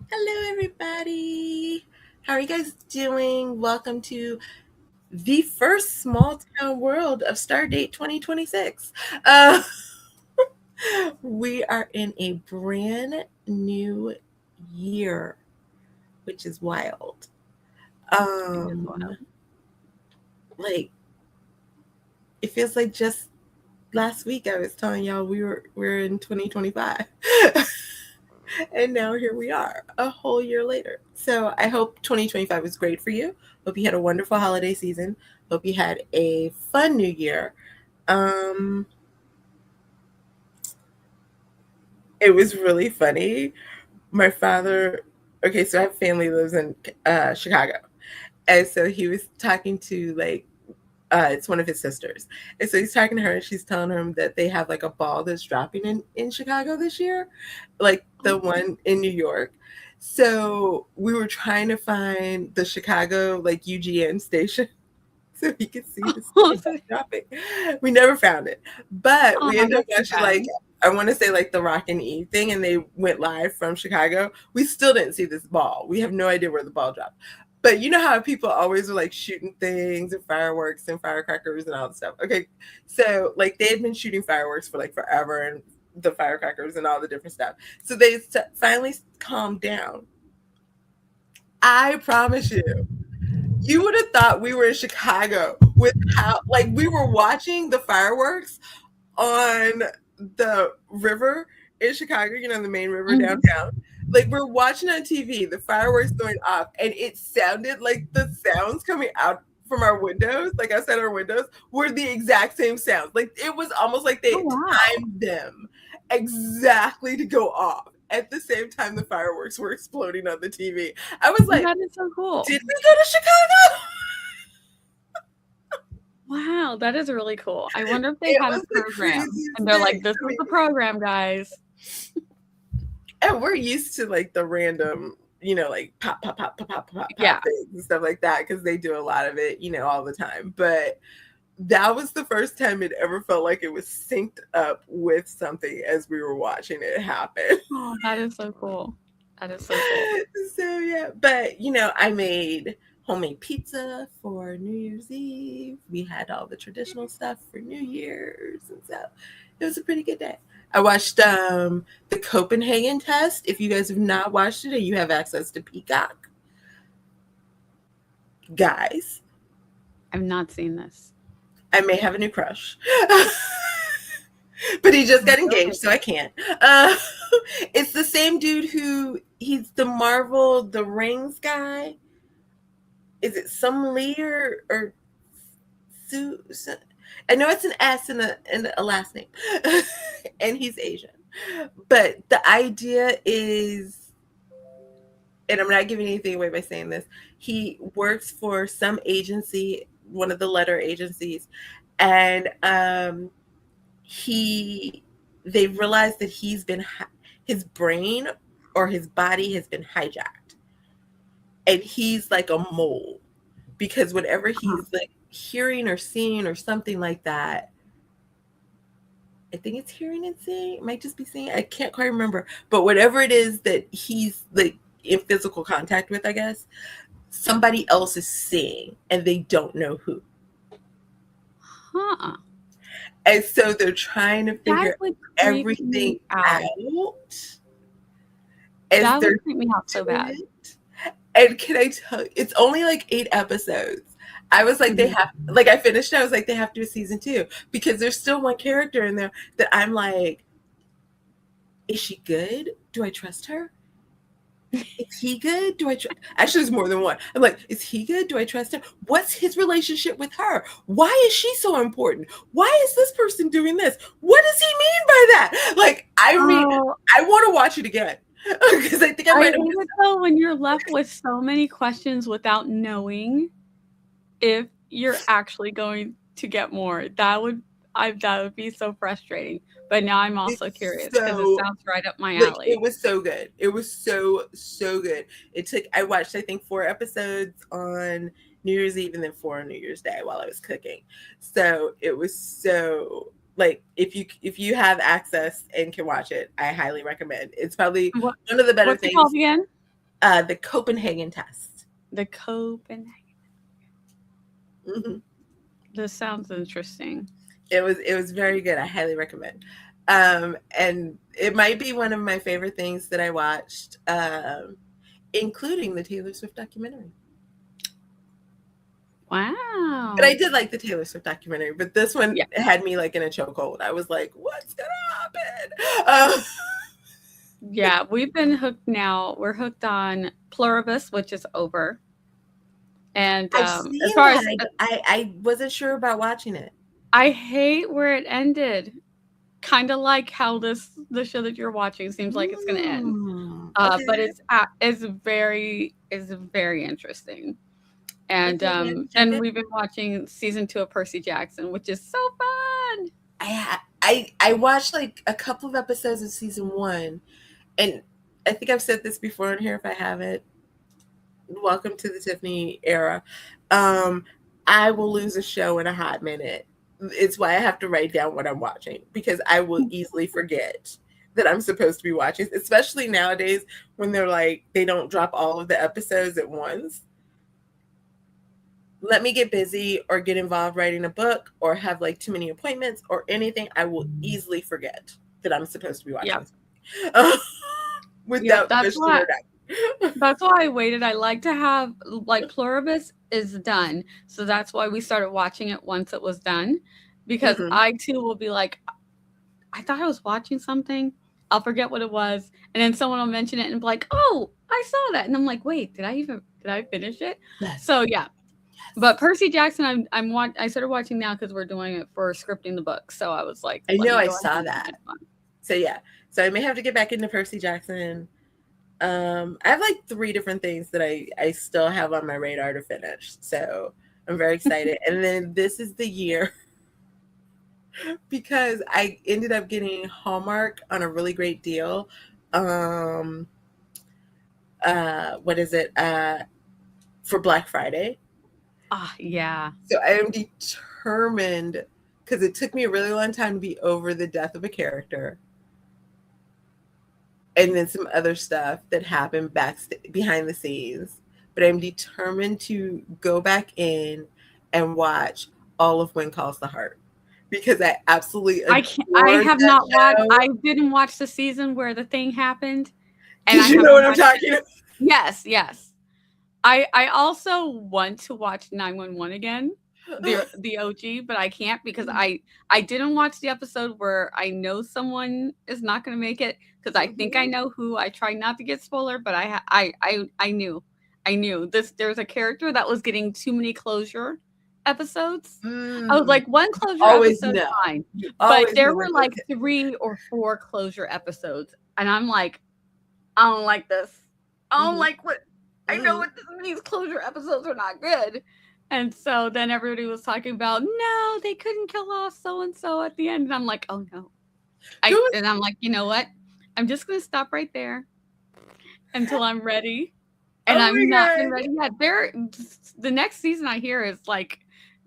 Hello, everybody. How are you guys doing? Welcome to the first small town world of Stardate 2026. Uh, we are in a brand new year, which is wild. It is wild. Like it feels like just last week I was telling y'all we're in 2025. And now here we are, a whole year later. So I hope 2025 was great for you. Hope you had a wonderful holiday season. Hope you had a fun new year. Um, it was really funny. My father, okay, so I have family lives in Chicago. And so he was talking to it's one of his sisters. And so he's talking to her and she's telling him that they have like a ball that's dropping in Chicago this year, like the one in New York. So we were trying to find the Chicago like UGN station so we could see the ball dropping. We never found it. But we ended up That's watching like I want to say like the Rock and E thing, and they went live from Chicago. We still didn't see this ball. We have no idea where the ball dropped. But you know how people always are like shooting things and fireworks and firecrackers and all that stuff. Okay, so like they had been shooting fireworks for like forever and the firecrackers and all the different stuff. So they finally calmed down. I promise you would have thought we were in Chicago with how like we were watching the fireworks on the river in Chicago, you know, the main river downtown. Like we're watching on TV, the fireworks going off, and it sounded like the sounds coming out from our windows, like outside our windows, were the exact same sounds. Like it was almost like they timed them exactly to go off at the same time the fireworks were exploding on the TV. I was like, that is so cool. did we go to Chicago? Wow, that is really cool. I wonder if they had a program and they're like, this is the program, guys. And we're used to like the random, you know, like pop, pop, pop, pop, pop, pop, pop things and stuff like that because they do a lot of it, you know, all the time. But that was the first time it ever felt like it was synced up with something as we were watching it happen. Oh, that is so cool. That is so cool. So yeah, but you know, I made homemade pizza for New Year's Eve. We had all the traditional stuff for New Year's, and so it was a pretty good day. I watched the Copenhagen test. If you guys have not watched it and you have access to Peacock, guys, I've not seen this. I may have a new crush. But he just got engaged, so I can't. It's the same dude who he's the Marvel The Rings guy. Is it some Lee or Sue? I know it's an S and a last name, and he's Asian. But the idea is, and I'm not giving anything away by saying this, he works for some agency, one of the letter agencies, and they realized that his brain or his body has been hijacked, and he's like a mole because whenever he's like hearing or seeing or something like that, I think it's hearing and seeing, it might just be seeing, I can't quite remember, but whatever it is that he's like in physical contact with, I guess somebody else is seeing and they don't know who. And so they're trying to figure everything out. That would creep me out so bad. And can I tell you, it's only like 8 episodes. I was like, they have, like, I finished it. I was like, they have to do a season 2 because there's still one character in there that I'm like, is she good? Do I trust her? Is he good? Do I trust? Actually, there's more than one. I'm like, is he good? Do I trust him? What's his relationship with her? Why is she so important? Why is this person doing this? What does he mean by that? Like, I mean, I want to watch it again because I think I might have. So when you're left with so many questions without knowing if you're actually going to get more, that would be so frustrating. But now I'm also curious because it sounds right up my alley. It was so good. It was so good. I watched I think 4 episodes on New Year's Eve and then 4 on New Year's Day while I was cooking. So it was so like if you have access and can watch it, I highly recommend. It's probably one of the better things. What's it called again? The Copenhagen Test. The Copenhagen. Mm-hmm. This sounds interesting. It was very good. I highly recommend. And it might be one of my favorite things that I watched, including the Taylor Swift documentary. Wow. But I did like the Taylor Swift documentary, but this one had me like in a chokehold. I was like, what's gonna happen? Yeah, we've been hooked now. We're hooked on Pluribus, which is over. And I've seen as far that. as I wasn't sure about watching it. I hate where it ended. Kind of like how the show that you're watching seems like it's going to end. Okay. But it's very interesting. And then we've been watching season 2 of Percy Jackson, which is so fun. I watched like a couple of episodes of season 1, and I think I've said this before in here if I haven't. Welcome to the Tiffany era. I will lose a show in a hot minute. It's why I have to write down what I'm watching, because I will easily forget that I'm supposed to be watching, especially nowadays when they're like, they don't drop all of the episodes at once. Let me get busy or get involved writing a book or have like too many appointments or anything. I will easily forget that I'm supposed to be watching something. Without that's why I waited. I like to have, like, Pluribus is done. So that's why we started watching it once it was done. Because I too will be like, I thought I was watching something. I'll forget what it was. And then someone will mention it and be like, oh, I saw that. And I'm like, wait, did I finish it? Yes. So yeah. Yes. But Percy Jackson, I started watching now because we're doing it for scripting the book. So I was like, I know I saw that. So yeah. So I may have to get back into Percy Jackson. I have like 3 different things that I still have on my radar to finish. So I'm very excited. And then this is the year, because I ended up getting Hallmark on a really great deal. What is it? For Black Friday. Yeah. So I am determined, because it took me a really long time to be over the death of a character. And then some other stuff that happened behind the scenes. But I'm determined to go back in and watch all of When Calls the Heart, because I absolutely I have not watched. I didn't watch the season where the thing happened. And you know what I'm talking about? Yes. I also want to watch 911 again, the OG, but I can't because I didn't watch the episode where I know someone is not going to make it, because I think I know who. I try not to get spoiler, but I knew this. There's a character that was getting too many closure episodes. I was like, one closure episode, fine, but there were like 3 or 4 closure episodes, and I'm like, I don't like this. I don't like what. I know what these closure episodes are not good. And so then everybody was talking about, no, they couldn't kill off so-and-so at the end. And I'm like, oh no. And I'm like, you know what? I'm just going to stop right there until I'm ready. And I'm not been ready yet. The next season I hear is like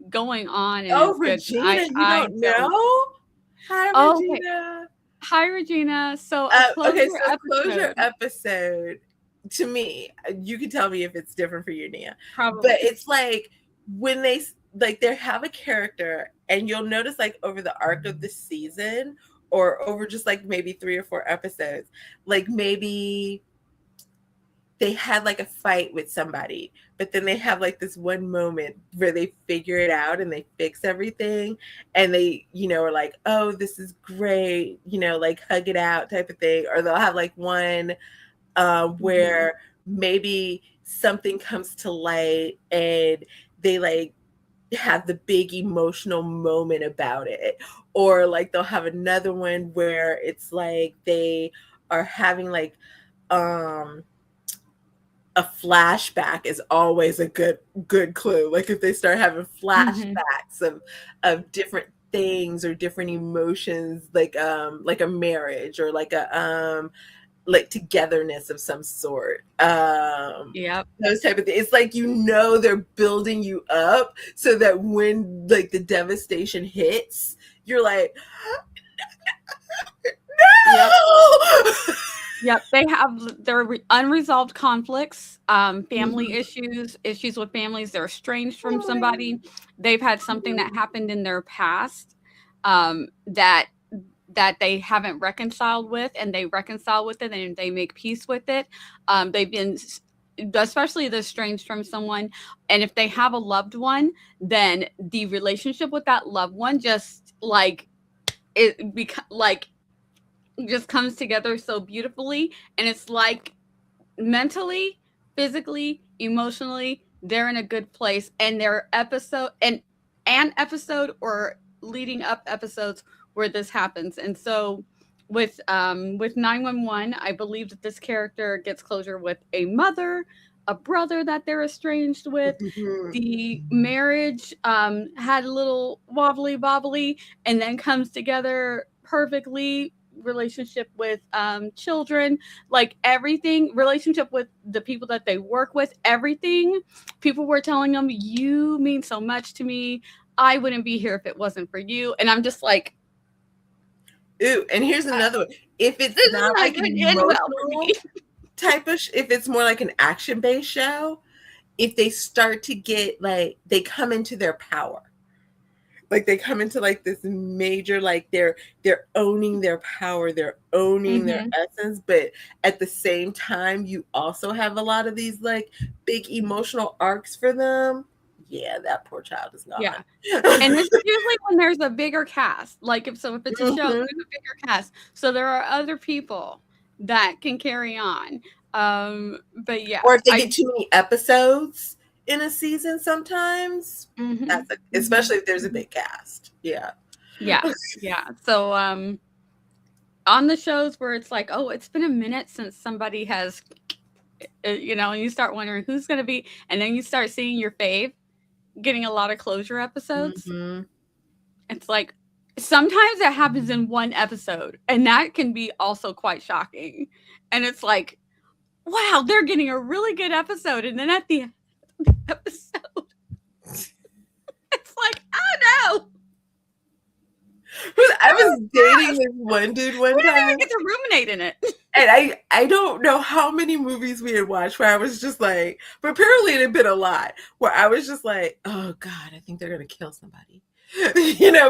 going on. And Regina, you don't know? Hi, Regina. Hi, Regina. So closure episode, to me, you can tell me if it's different for you, Nia. Probably. But it's like when they have a character, and you'll notice like over the arc of the season, or over just like maybe 3 or 4 episodes, like maybe they had like a fight with somebody, but then they have like this one moment where they figure it out and they fix everything, and they, are like, oh, this is great, like hug it out type of thing. Or they'll have like one where maybe something comes to light and they like have the big emotional moment about it. Or like they'll have another one where it's like they are having like a flashback is always a good clue. Like if they start having flashbacks of different things or different emotions, like a marriage or like a like togetherness of some sort. Those type of things. It's like, they're building you up so that when like the devastation hits, you're like, no! Yep, they have their unresolved conflicts, family Mhm. issues, issues with families. They're estranged from Family. somebody. They've had something that Mhm. happened in their past that they haven't reconciled with, and they reconcile with it and they make peace with it. They've been, especially the estranged from someone, and if they have a loved one, then the relationship with that loved one just like like just comes together so beautifully, and it's like mentally, physically, emotionally, they're in a good place, and their episode and an episode or leading up episodes where this happens. And so with 911, I believe that this character gets closure with a mother, a brother that they're estranged with. Mhm. The marriage had a little wobbly bobbly and then comes together perfectly. Relationship with children, like everything, relationship with the people that they work with, everything. People were telling them, "You mean so much to me. I wouldn't be here if it wasn't for you." And I'm just like, Ooh, and here's another one. If it's this is not not like an going to end well for me. emotional type of, if it's more like an action-based show, if they start to get like they come into their power, like they come into like this major, like they're owning their power, they're owning their Hmm. essence, but at the same time you also have a lot of these like big emotional arcs for them. Yeah, that poor child is Yeah. gone. And it's usually when there's a bigger cast. Like if it's a show, there's Mhm. a bigger cast. So there are other people that can carry on. But yeah, Or if they I get too many episodes in a season sometimes. hmm That's a, hmm especially if there's a hmm big cast. Yeah. yeah, yeah. So on the shows where it's like, oh, it's been a minute since somebody has, and you start wondering who's going to be, and then you start seeing your fave getting a lot of closure episodes. Mhm. It's like sometimes it happens in one episode, and that can be also quite shocking. And it's like, wow, they're getting a really good episode, and then at the end of the episode, it's like, oh no, I oh was dating gosh, this one dude we one didn't even time, get to ruminate in it. and I don't know how many movies we had watched where I was just like, but apparently it had been a lot, where I was just like, oh God, I think they're gonna kill somebody.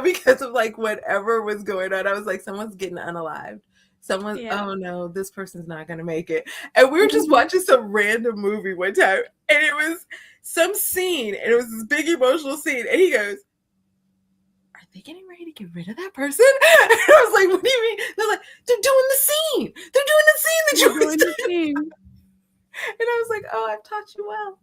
Because of like whatever was going on. I was like, someone's getting unalived. Someone, Yeah. oh no, this person's not gonna make it. And we were just Hmm. watching some random movie one time, and it was some scene, and it was this big emotional scene, and he goes, are they getting ready to get rid of that person? And I was like, what do you mean? They're like, they're doing the scene. They're doing the scene that They're you doing always the do. thing. And I was like, oh, I've taught you well.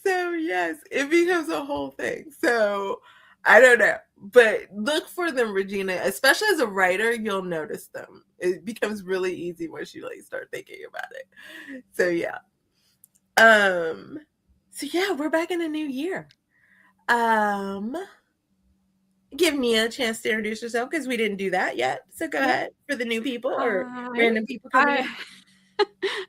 So yes, it becomes a whole thing. So I don't know. But look for them, Regina. Especially as a writer, you'll notice them. It becomes really easy once you like start thinking about it. So yeah. Um so yeah, we're back in a new year. Um Give me a chance to introduce yourself because we didn't do that yet. So go Yep. ahead for the new people or Hi. random people coming in. I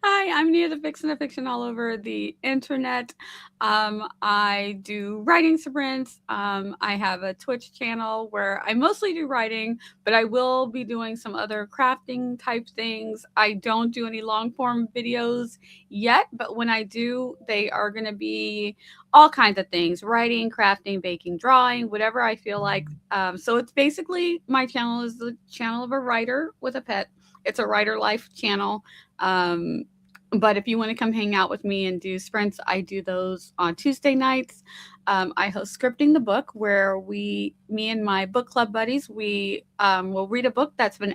Hi, I'm Nia the Vixen of Fiction all over the internet. I do writing sprints. I have a Twitch channel where I mostly do writing, but I will be doing some other crafting type things. I don't do any long form videos yet, but when I do, they are going to be all kinds of things: writing, crafting, baking, drawing, whatever I feel like. So it's basically my channel is the channel of a writer with a pet. It's a writer life channel. um, but if you want to come hang out with me and do sprints, I do those on Tuesday nights. I host Scripting the Book, where me and my book club buddies, we will read a book that's been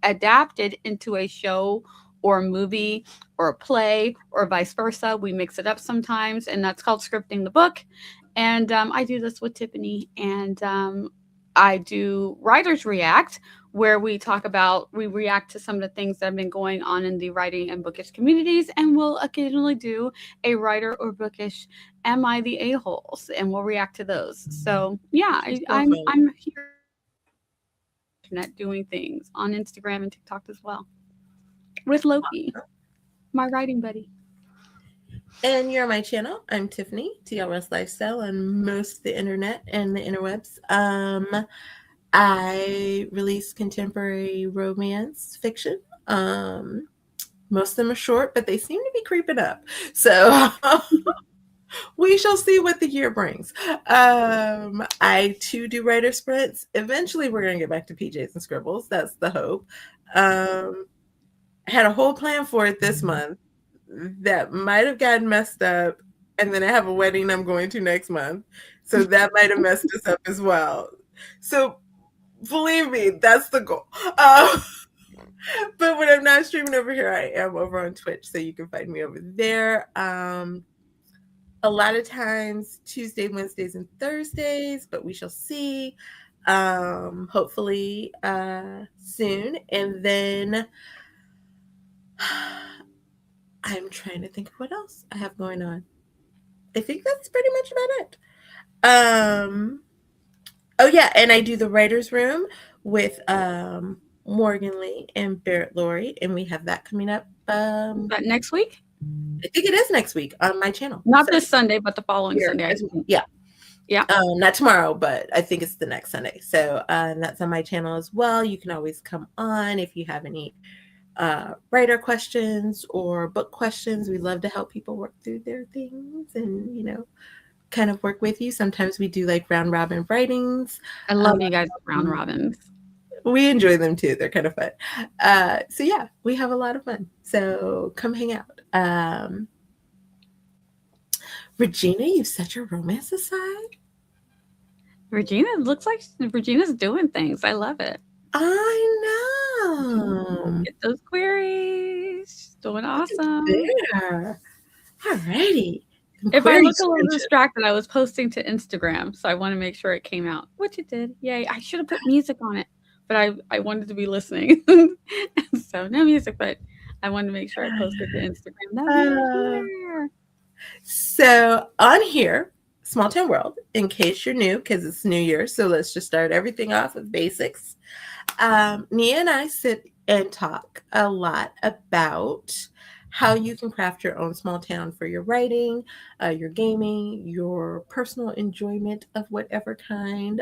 adapted into a show or a movie or a play or vice versa. We mix it up sometimes, and that's called Scripting the Book. And I do this with Tiffany, and I do Writers React, where we react to some of the things that have been going on in the writing and bookish communities, and we'll occasionally do a writer or bookish "Am I the a-holes?" and we'll react to those. So yeah, It's so fun. I'm here internet doing things on Instagram and TikTok as well with Loki, my writing buddy. And you're on my channel. I'm Tiffany, TLS Lifestyle, on most of the internet and the interwebs. I release contemporary romance fiction. Most of them are short, but they seem to be creeping up. So we shall see what the year brings. I too do writer sprints. Eventually, we're going to get back to PJs and scribbles. That's the hope. I had a whole plan for it this month that might have gotten messed up. And then I have a wedding I'm going to next month. So that might have messed us up as well. So believe me, that's the goal. But when I'm not streaming over here, I am over on Twitch. So you can find me over there. A lot of times Tuesday, Wednesdays, and Thursdays, but we shall see. Hopefully soon. And then I'm trying to think of what else I have going on. I think that's pretty much about it. Oh yeah, and I do the writer's room with Morgan Lee and Des Lorre, and we have that coming up. That next week? I think it is next week on my channel. Not this Sunday, but the following Sunday. Yeah. Yeah. Not tomorrow, but I think it's the next Sunday. So that's on my channel as well. You can always come on if you have any writer questions or book questions. We love to help people work through their things and, kind of work with you. Sometimes we do like round robin writings. I love you guys round robins. We enjoy them too. They're kind of fun. So yeah, we have a lot of fun. So come hang out. Regina, you set your romance aside? Regina, looks like Regina's doing things. I love it. I know. Get those queries. Doing awesome. There. Alrighty. If I look a little distracted, I was posting to Instagram, so I want to make sure it came out, which it did. Yay. I should have put music on it, but I wanted to be listening. So no music, but I wanted to make sure I posted to Instagram. So on here, Small Town World, in case you're new, because it's New Year, so let's just start everything off with basics. Nia and I sit and talk a lot about how you can craft your own small town for your writing, your gaming, your personal enjoyment of whatever kind.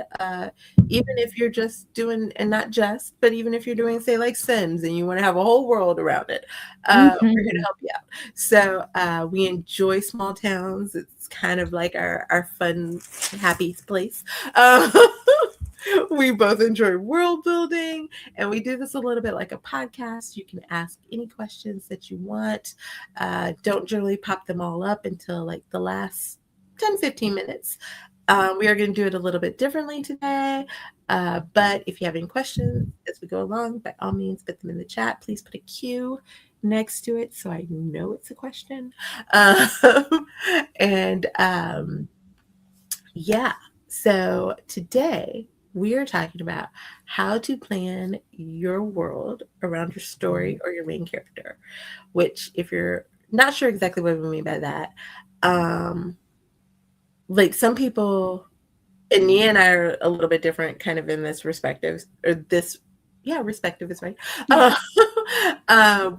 Even if you're just doing, and not just, but even if you're doing, say, like Sims and you want to have a whole world around it, we're here to help you out. So we enjoy small towns. It's kind of like our fun, happy place. We both enjoy world building, and we do this a little bit like a podcast. You can ask any questions that you want. Don't generally pop them all up until like the last 10-15 minutes. We are going to do it a little bit differently today, but if you have any questions as we go along, by all means put them in the chat. Please put a Q next to it so I know it's a question. Yeah, so today we are talking about how to plan your world around your story or your main character, which, if you're not sure exactly what we mean by that, like some people, and Nia and I are a little bit different kind of in this respective, or this, yeah, respective is right,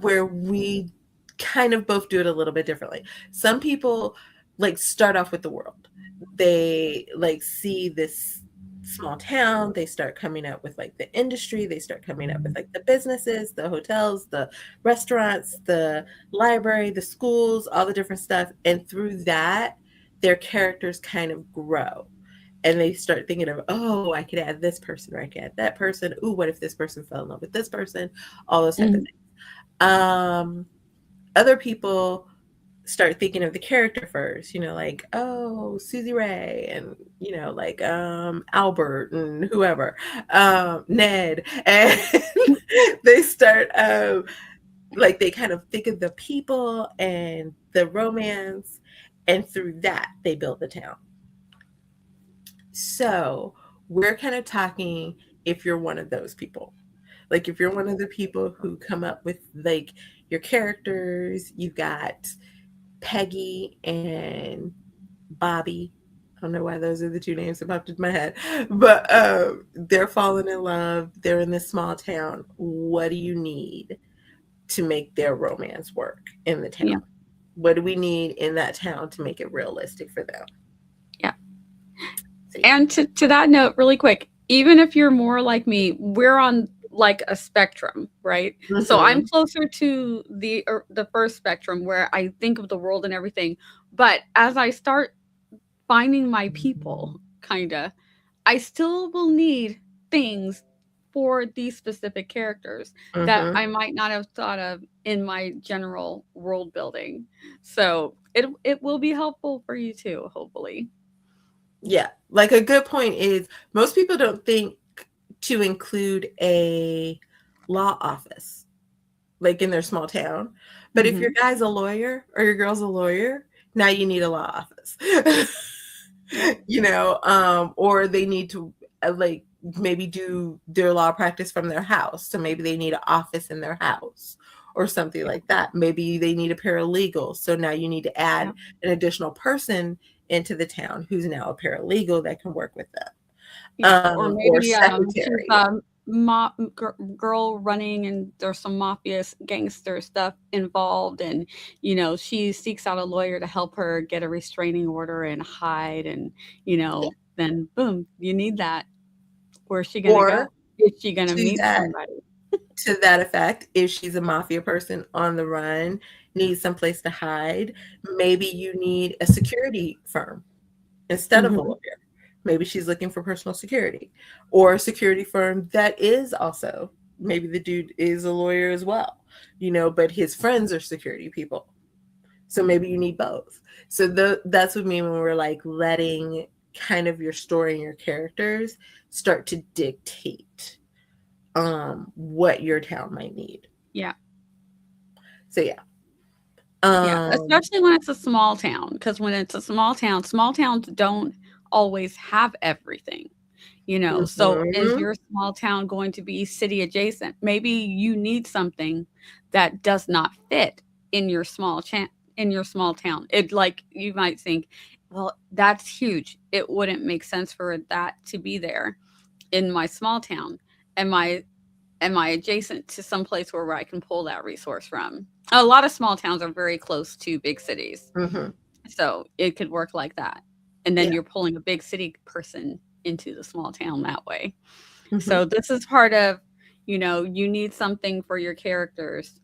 where we kind of both do it a little bit differently. Some people like start off with the world. They like see this small town, they start coming up with like the industry, they start coming up with like the businesses, the hotels, the restaurants, the library, the schools, all the different stuff, and through that their characters kind of grow, and they start thinking of, oh, I could add this person, or I could add that person. Ooh, what if this person fell in love with this person? All those type of things. Other people start thinking of the character first, like, oh, Susie Ray, and like Albert and whoever, Ned, and they start like they kind of think of the people and the romance, and through that they build the town. So we're kind of talking if you're one of those people. Like if you're one of the people who come up with like your characters, you've got Peggy and Bobby. I don't know why those are the two names that popped into my head, but they're falling in love. They're in this small town. What do you need to make their romance work in the town? Yeah. What do we need in that town to make it realistic for them? Yeah. So, and to that note, really quick, even if you're more like me, we're on like a spectrum, right? So I'm Mm-hmm. closer to the first spectrum where I think of the world and everything. But as I start finding my people, kinda, I still will need things for these specific characters that Mm-hmm. I might not have thought of in my general world building. So it will be helpful for you too, hopefully. Yeah. Like a good point is most people don't think to include a law office like in their small town. But if your Mhm. guy's a lawyer or your girl's a lawyer, now you need a law office. Yep. Or they need to like maybe do their law practice from their house. So maybe they need an office in their house or something Yeah. like that. Maybe they need a paralegal. So now you need to add Yep. an additional person into the town who's now a paralegal that can work with them. Yeah, or Or maybe, she's secretary. a girl running and there's some mafia gangster stuff involved, and, she seeks out a lawyer to help her get a restraining order and hide, and, then boom, you need that. Where's she gonna Or go? Is she gonna to meet that somebody? to that effect, if she's a mafia person on the run, needs someplace to hide, maybe you need a security firm instead of a Mhm. lawyer. Maybe she's looking for personal security or a security firm that is also, maybe the dude is a lawyer as well, but his friends are security people. So maybe you need both. So that's what I mean when we're like letting kind of your story and your characters start to dictate what your town might need. Yeah. So yeah. Yeah, Um especially when it's a small town. Because when it's a small towns don't always have everything. So is mhm, your small town going to be city adjacent? Maybe you need something that does not fit in your in your small town. It like you might think, well, that's huge. It wouldn't make sense for that to be there in my small town. Am I am I adjacent to some place where I can pull that resource from? A lot of small towns are very close to big cities. mhm. So it could work like that. And then Yeah. you're pulling a big city person into the small town that way. Mhm, So this is part of, you need something for your characters.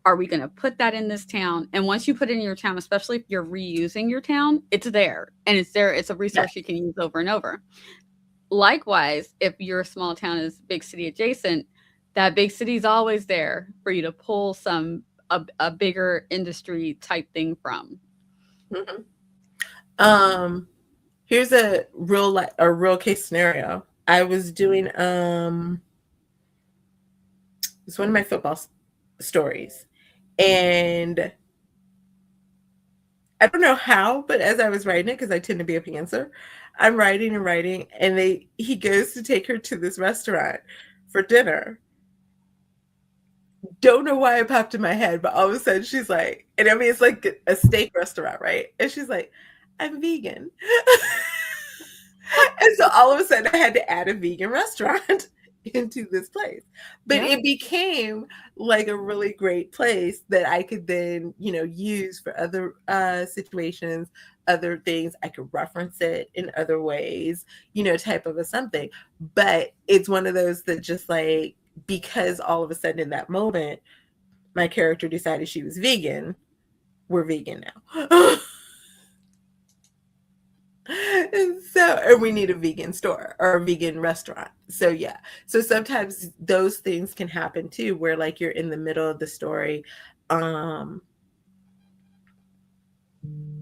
Are we going to put that in this town? And once you put it in your town, especially if you're reusing your town, it's there and it's there. It's a yeah. resource you can use over and over. Likewise, if your small town is big city adjacent, that big city is always there for you to pull a bigger industry type thing from. Mhm. Um, Here's a real case scenario. I was doing it's one of my stories, and I don't know how, but as I was writing it, because I tend to be a pantser, I'm writing and writing, and he goes to take her to this restaurant for dinner. Don't know why it popped in my head, but all of a sudden she's like, and I mean it's like a steak restaurant, right? And she's like, I'm vegan. And so all of a sudden I had to add a vegan restaurant into this place. But Yep. it became like a really great place that I could then, use for other situations, other things. I could reference it in other ways, type of a something. But it's one of those that just like, because all of a sudden in that moment, my character decided she was vegan, we're vegan now. And we need a vegan store or a vegan restaurant. So yeah. So sometimes those things can happen too, where like you're in the middle of the story. Um,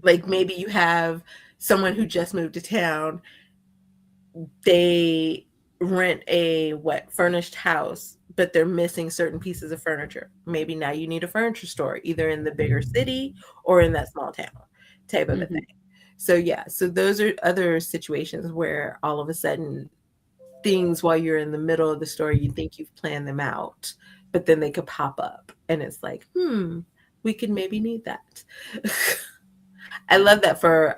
like maybe you have someone who just moved to town, they rent a furnished house, but they're missing certain pieces of furniture. Maybe now you need a furniture store, either in the bigger city or in that small town type of a thing. Mhm. So yeah, so those are other situations where all of a sudden things while you're in the middle of the story, you think you've planned them out, but then they could pop up and it's like, we could maybe need that. I love that for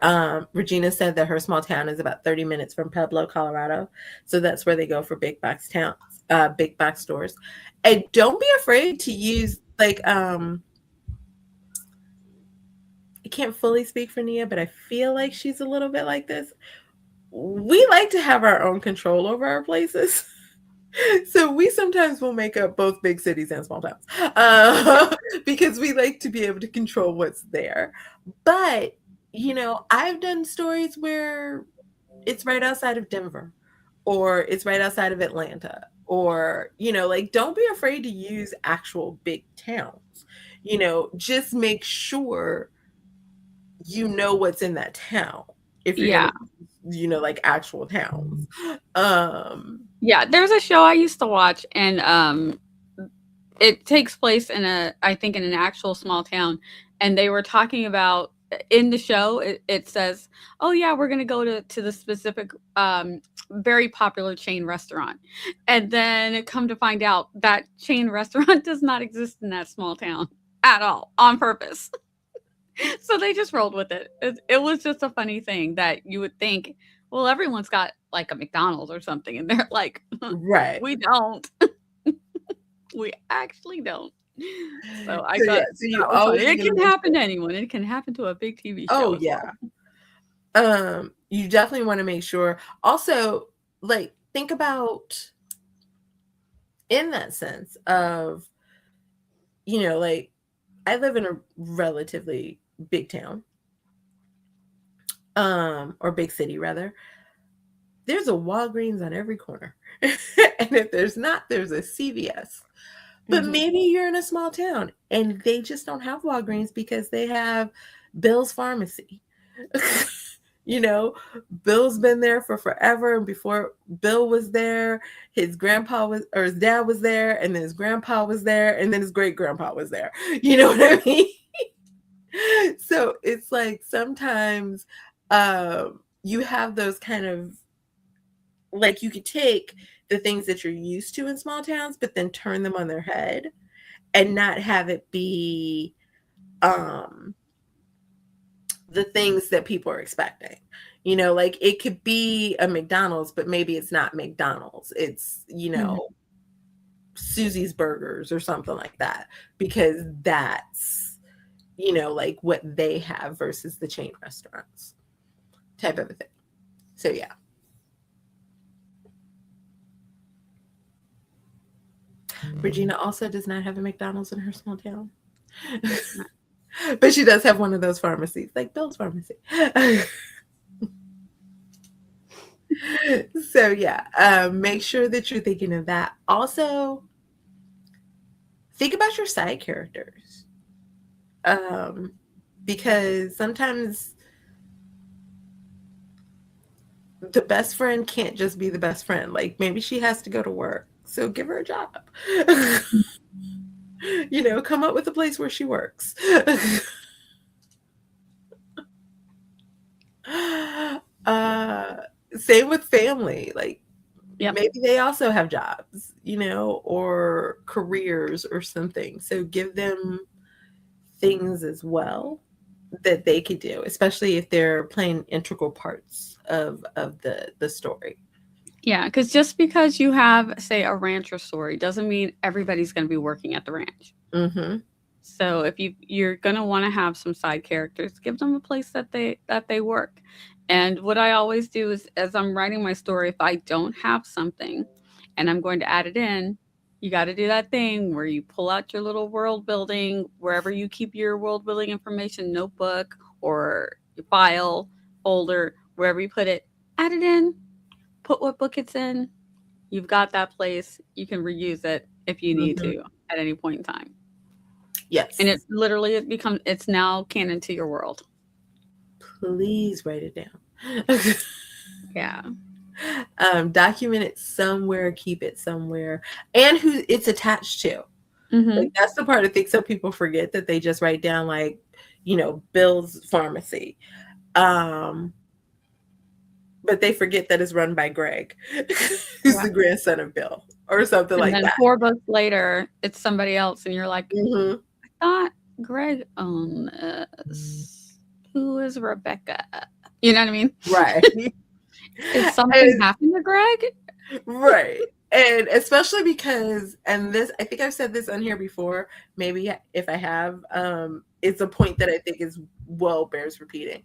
Regina said that her small town is about 30 minutes from Pueblo, Colorado. So that's where they go for big box stores. And don't be afraid to use like I can't fully speak for Nia, but I feel like she's a little bit like this. we like to have our own control over our places. So we sometimes will make up both big cities and small towns because we like to be able to control what's there. But, I've done stories where it's right outside of Denver or it's right outside of Atlanta or, like don't be afraid to use actual big towns. Just make sure you know what's in that town if you're going Yeah. to like actual towns. Yeah, there's a show I used to watch, and it takes place I think in an actual small town, and they were talking about in the show. It says, "Oh yeah, we're gonna go to the specific very popular chain restaurant," and then come to find out that chain restaurant does not exist in that small town at all on purpose. So they just rolled with it. It was just a funny thing that you would think, well, everyone's got like a McDonald's or something, and they're like, right. we don't. We actually don't. So I So, thought yeah, so you that was funny. always It want to can make happen sure. to anyone. It can happen to a big TV show Oh, as yeah. well. You definitely want to make sure. Also, like, think about in that sense of, like, I live in a relatively big town, or big city rather. There's a Walgreens on every corner. And if there's not, there's a CVS. But maybe you're in a small town and they just don't have Walgreens because they have Bill's Pharmacy. Bill's been there for forever. And before Bill was there, his dad was there, and then his grandpa was there, and then his great grandpa was there. You know what I mean? So it's like sometimes you have those kind of, like, you could take the things that you're used to in small towns, but then turn them on their head and not have it be the things that people are expecting. Like it could be a McDonald's, but maybe it's not McDonald's. It's, Susie's Burgers or something like that, because that's, like what they have versus the chain restaurants type of a thing. So, yeah. Regina also does not have a McDonald's in her small town. But she does have one of those pharmacies, like Bill's Pharmacy. So, yeah, make sure that you're thinking of that. Also, think about your side characters. Because sometimes the best friend can't just be the best friend. Like maybe she has to go to work. So give her a job. Come up with a place where she works. Same with family. Like maybe they also have jobs, or careers or something. So give them things as well that they could do, especially if they're playing integral parts of the story. Yeah, because just because you have, say, a rancher story doesn't mean everybody's going to be working at the ranch. Mm-hmm. So if you're going to want to have some side characters, give them a place that they work. And what I always do is, as I'm writing my story, if I don't have something and I'm going to add it in, you got to do that thing where you pull out your little world building, wherever you keep your world building information, notebook or your file, folder, wherever you put it, add it in, put what book it's in. You've got that place. You can reuse it if you need to at any point in time. Yes. And it's now canon to your world. Please write it down. Yeah. Document it somewhere, keep it somewhere, and who it's attached to. Like that's the part I think some people forget, that they just write down like, Bill's Pharmacy. But they forget that it's run by Greg, who's the grandson of Bill, or something like that. And then 4 books later, it's somebody else, and you're like, I thought Greg owned this. Who is Rebecca? You know what I mean? Right. Did something happen to Greg? Right. And especially because, and this, I think I've said this on here before, maybe if I have, it's a point that I think is well bears repeating.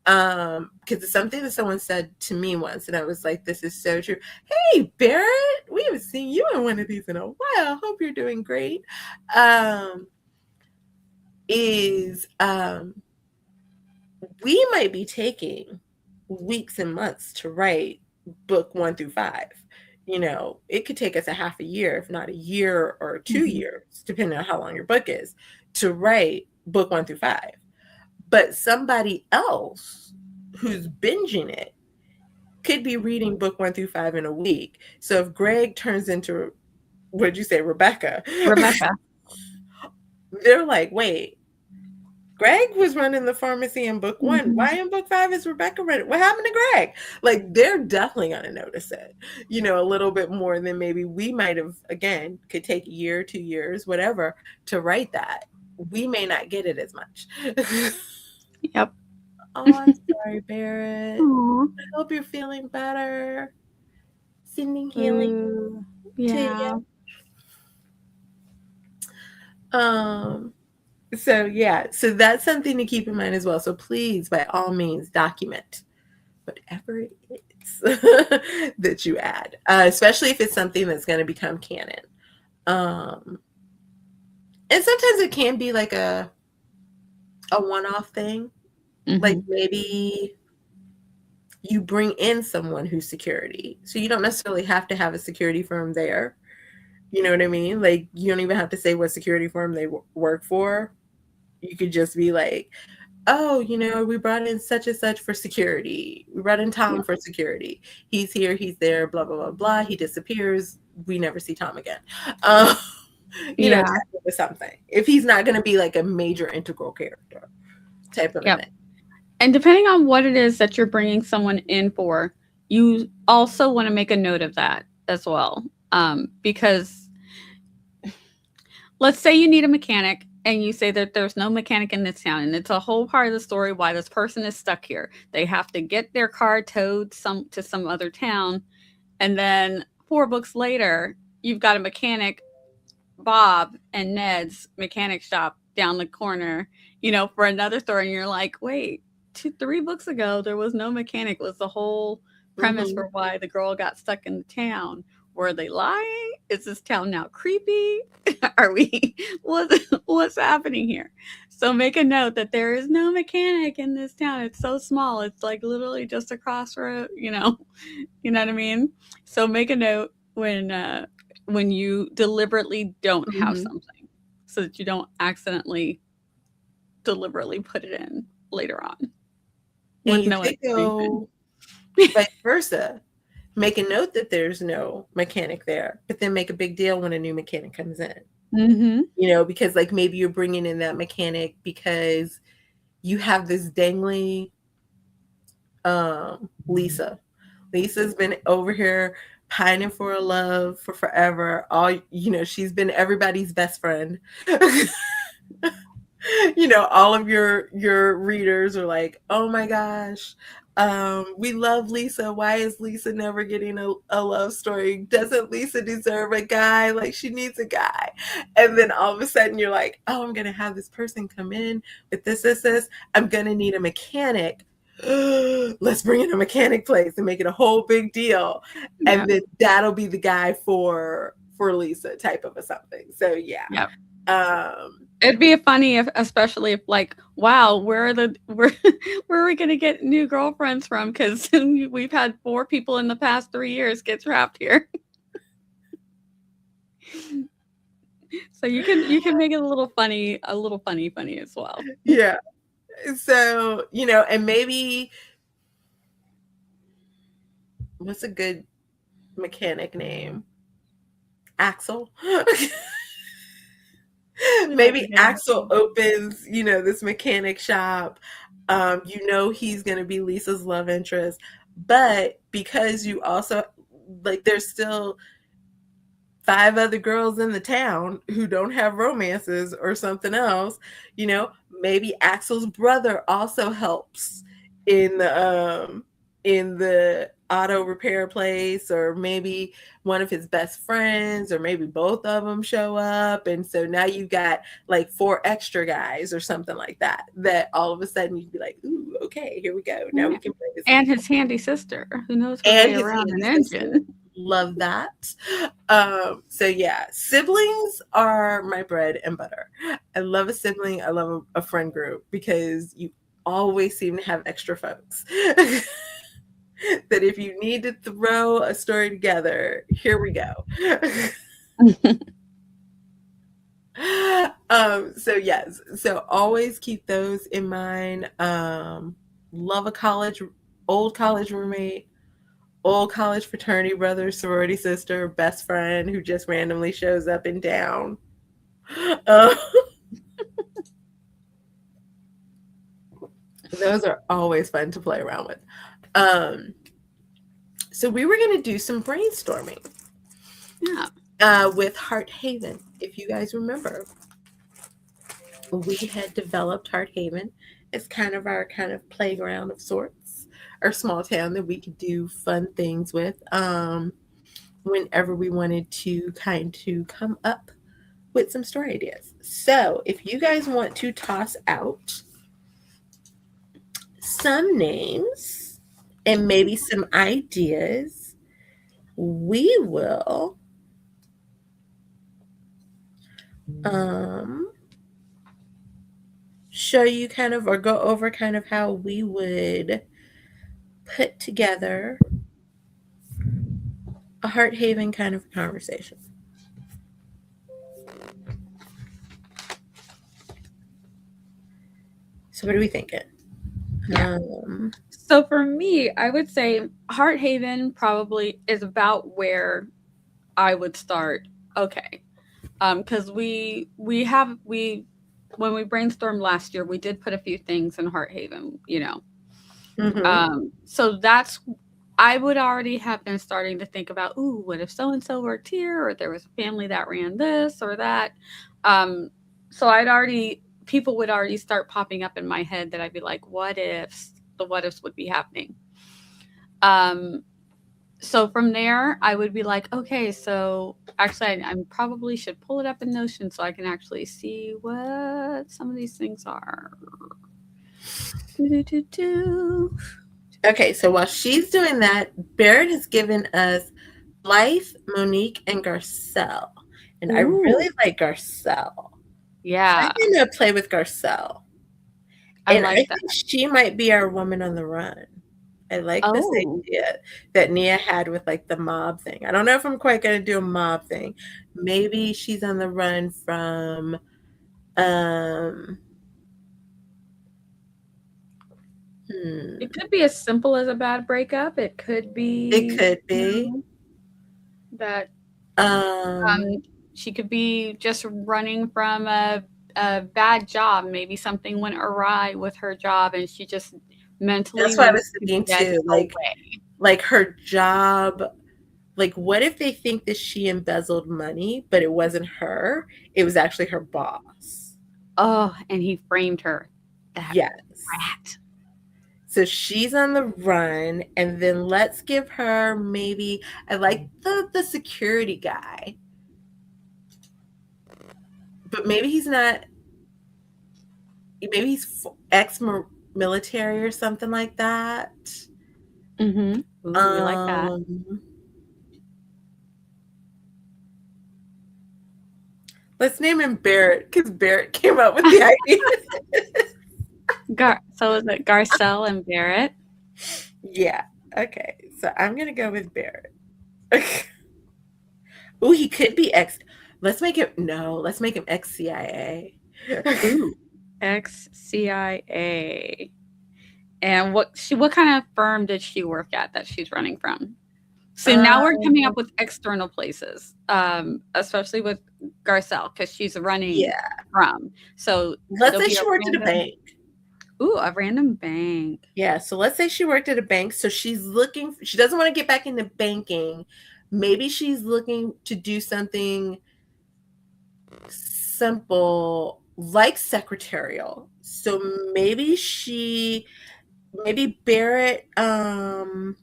Because it's something that someone said to me once, and I was like, this is so true. Hey, Barrett, we haven't seen you in one of these in a while. Hope you're doing great. Is we might be taking weeks and months to write book 1 through 5. You know, it could take us a half a year, if not a year or 2 years, depending on how long your book is, to write book 1 through 5. But somebody else who's binging it could be reading book 1 through 5 in a week. So if Greg turns into, what did you say, Rebecca? They're like, wait, Greg was running the pharmacy in book 1. Why in book 5 is Rebecca running? What happened to Greg? Like, they're definitely going to notice it, you know, a little bit more than maybe we might have, again, could take a year, 2 years, whatever, to write that. We may not get it as much. Yep. Oh, I'm sorry, Barrett. Aww. I hope you're feeling better. Sending healing to you. So yeah, so that's something to keep in mind as well. So please, by all means, document whatever it is that you add, especially if it's something that's going to become canon. And sometimes it can be like a one-off thing. Like maybe you bring in someone who's security, so you don't necessarily have to have a security firm there. You know what I mean? Like, you don't even have to say what security firm they work for. You could just be like, oh, you know, we brought in such and such for security. We brought in Tom for security. He's here, he's there, blah, blah, blah, blah. He disappears. We never see Tom again. You know, type of something. If he's not going to be like a major integral character type of thing. And depending on what it is that you're bringing someone in for, you also want to make a note of that as well. Because let's say you need a mechanic and you say that there's no mechanic in this town, and it's a whole part of the story why this person is stuck here. They have to get their car towed to some other town, and then 4 books later, you've got a mechanic, Bob and Ned's mechanic shop down the corner, you know, for another story, and you're like, wait, 3 books ago there was no mechanic. Was the whole premise for why the girl got stuck in the town. Were they lying? Is this town now creepy? Are we? What's happening here? So make a note that there is no mechanic in this town. It's so small. It's like literally just a crossroad. You know what I mean. So make a note when you deliberately don't have something, so that you don't accidentally deliberately put it in later on. And you could go vice versa. Make a note that there's no mechanic there, but then make a big deal when a new mechanic comes in. You know, because like maybe you're bringing in that mechanic because you have this dangly Lisa. Lisa's been over here pining for a love for forever. She's been everybody's best friend. You know, all of your readers are like, oh my gosh, we love Lisa. Why is Lisa never getting a love story? Doesn't Lisa deserve a guy? Like, she needs a guy. And then all of a sudden you're like, oh, I'm going to have this person come in with this. I'm going to need a mechanic. Let's bring in a mechanic place and make it a whole big deal. And then that'll be the guy for Lisa type of a something. So yeah. It'd be funny especially if like, wow, where are we going to get new girlfriends from? Because we've had 4 people in the past 3 years get trapped here. So you can make it a little funny as well. Yeah. So, you know, and maybe what's a good mechanic name? Axel. Maybe Axel opens, you know, this mechanic shop. You know, he's going to be Lisa's love interest, but because you also like, there's still 5 other girls in the town who don't have romances or something else, you know, maybe Axel's brother also helps in in the auto repair place, or maybe one of his best friends, or maybe both of them show up. And so now you've got like 4 extra guys or something like that, that all of a sudden you'd be like, ooh, okay, here we go. Now we can play this And game. his handy sister who knows her And way his around handy an sister. engine. Love that. So yeah, siblings are my bread and butter. I love a sibling. I love a friend group, because you always seem to have extra folks. That if you need to throw a story together, here we go. So yes, so always keep those in mind. Love a old college roommate, old college fraternity brother, sorority sister, best friend who just randomly shows up in town. Those are always fun to play around with. So we were going to do some brainstorming. Yeah. With Heart Haven, if you guys remember. We had developed Heart Haven as kind of our kind of playground of sorts, our small town that we could do fun things with whenever we wanted to kind of come up with some story ideas. So if you guys want to toss out some names and maybe some ideas, we will show you kind of, or go over kind of how we would put together a Heart Haven kind of conversation. So what are we thinking? Yeah. So for me, I would say Heart Haven probably is about where I would start. Okay. Because we when we brainstormed last year, we did put a few things in Heart Haven, you know. So that's, I would already have been starting to think about, ooh, what if so and so worked here, or there was a family that ran this or that. So people would already start popping up in my head that I'd be like, what ifs? The what ifs would be happening. So from there, I would be like, okay, so actually, I probably should pull it up in Notion so I can actually see what some of these things are. Okay, so while she's doing that, Barrett has given us Blythe, Monique, and Garcelle. And I really like Garcelle. Yeah. I'm going to play with Garcelle. I And I like that. think she might be our woman on the run. I like this idea that Nia had with like the mob thing. I don't know if I'm quite going to do a mob thing. Maybe she's on the run from It could be as simple as a bad breakup. It could be. It could be. That she could be just running from a bad job. Maybe something went awry with her job and she just mentally. That's what I was thinking too. Like her job. Like, what if they think that she embezzled money, but it wasn't her? It was actually her boss. Oh, and he framed her. Yes. Rat. So she's on the run, and then let's give her maybe, I like the security guy, but maybe he's not, maybe he's ex-military or something like that. Mm-hmm. Ooh, we like that. Let's name him Barrett, because Barrett came up with the idea. So is it Garcelle and Barrett? Yeah. Okay. So I'm going to go with Barrett. Oh, he could be let's make him ex-CIA. Ooh, ex-CIA. And what kind of firm did she work at that she's running from? So now we're coming up with external places, especially with Garcelle, because she's running from. So let's say she worked at a bank. Ooh, a random bank. Yeah, so let's say she worked at a bank. So she doesn't want to get back into banking. Maybe she's looking to do something simple like secretarial. So maybe she maybe Barrett, I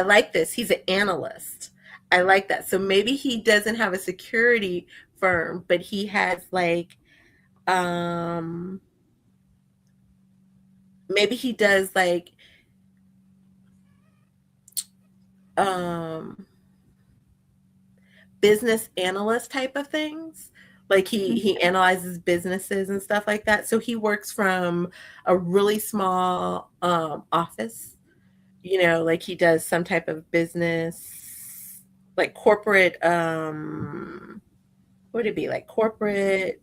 like this. He's an analyst. I like that. So maybe he doesn't have a security firm, but he has like um maybe he does like um business analyst type of things. Like he analyzes businesses and stuff like that. So he works from a really small office, like he does some type of business, like corporate, what would it be, like corporate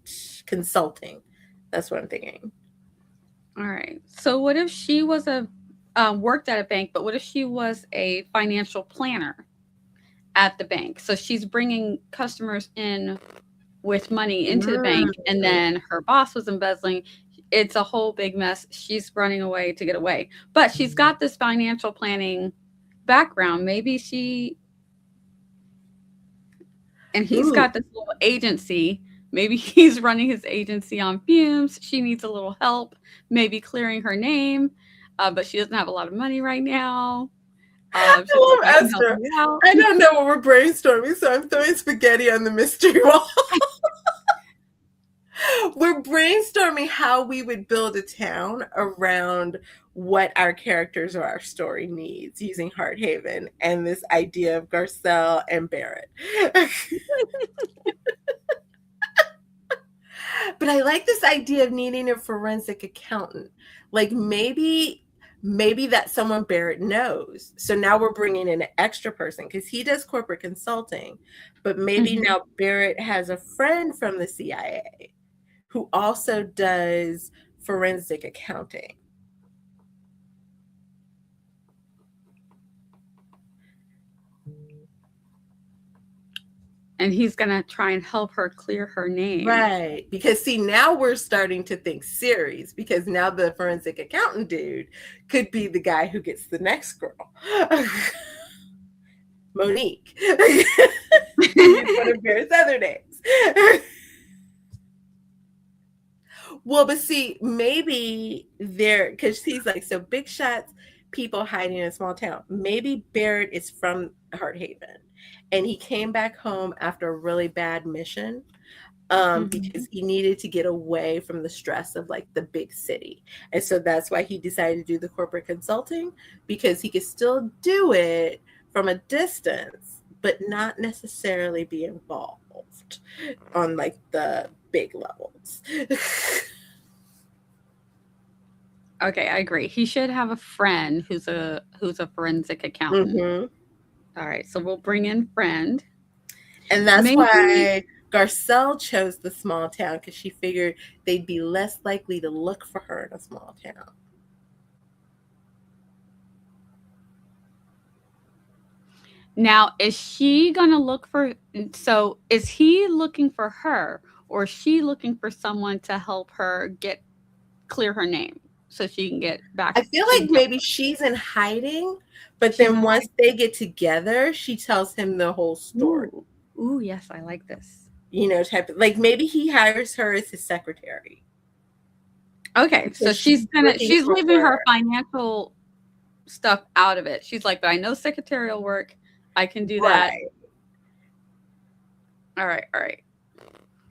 consulting. That's what I'm thinking. All right. So what if she was worked at a bank, but what if she was a financial planner at the bank? So she's bringing customers in with money into the bank, and Mm. then her boss was embezzling. It's a whole big mess. She's running away to get away, but she's got this financial planning background. Maybe he's Ooh. got this little agency. Maybe he's running his agency on fumes. She needs a little help, maybe clearing her name, but she doesn't have a lot of money right now. I She's like, I love can help Esther. you out. I don't know what we're brainstorming, so I'm throwing spaghetti on the mystery wall. We're brainstorming how we would build a town around what our characters or our story needs using Hearthaven and this idea of Garcelle and Barrett. But I like this idea of needing a forensic accountant. Like maybe that's someone Barrett knows. So now we're bringing in an extra person because he does corporate consulting. But maybe Mhm. now Barrett has a friend from the CIA who also does forensic accounting. And he's gonna try and help her clear her name. Right. Because see, now we're starting to think series because now the forensic accountant dude could be the guy who gets the next girl. Monique. To use one of Bear's other names. Well, but see, maybe there, because he's like, so big shots, people hiding in a small town. Maybe Barrett is from Hearthaven and he came back home after a really bad mission, because Mhm. he needed to get away from the stress of like the big city. And so that's why he decided to do the corporate consulting, because he could still do it from a distance, but not necessarily be involved on like the big levels. Okay, I agree. He should have a friend who's a forensic accountant. Hmm. All right, so we'll bring in friend. And that's Maybe why Garcelle chose the small town, because she figured they'd be less likely to look for her in a small town. now is she gonna look for? So is he looking for her, or is she looking for someone to help her get clear her name so she can get back? I feel She like can get. maybe she's in hiding, but She's then in once hiding. they get together, she tells him the whole story. Ooh, ooh, yes, I like this. Type of like maybe he hires her as his secretary Okay, so because she's looking she's for leaving her work. financial stuff out of it. She's like, but I know secretarial work. I can do that. Right. All right, all right.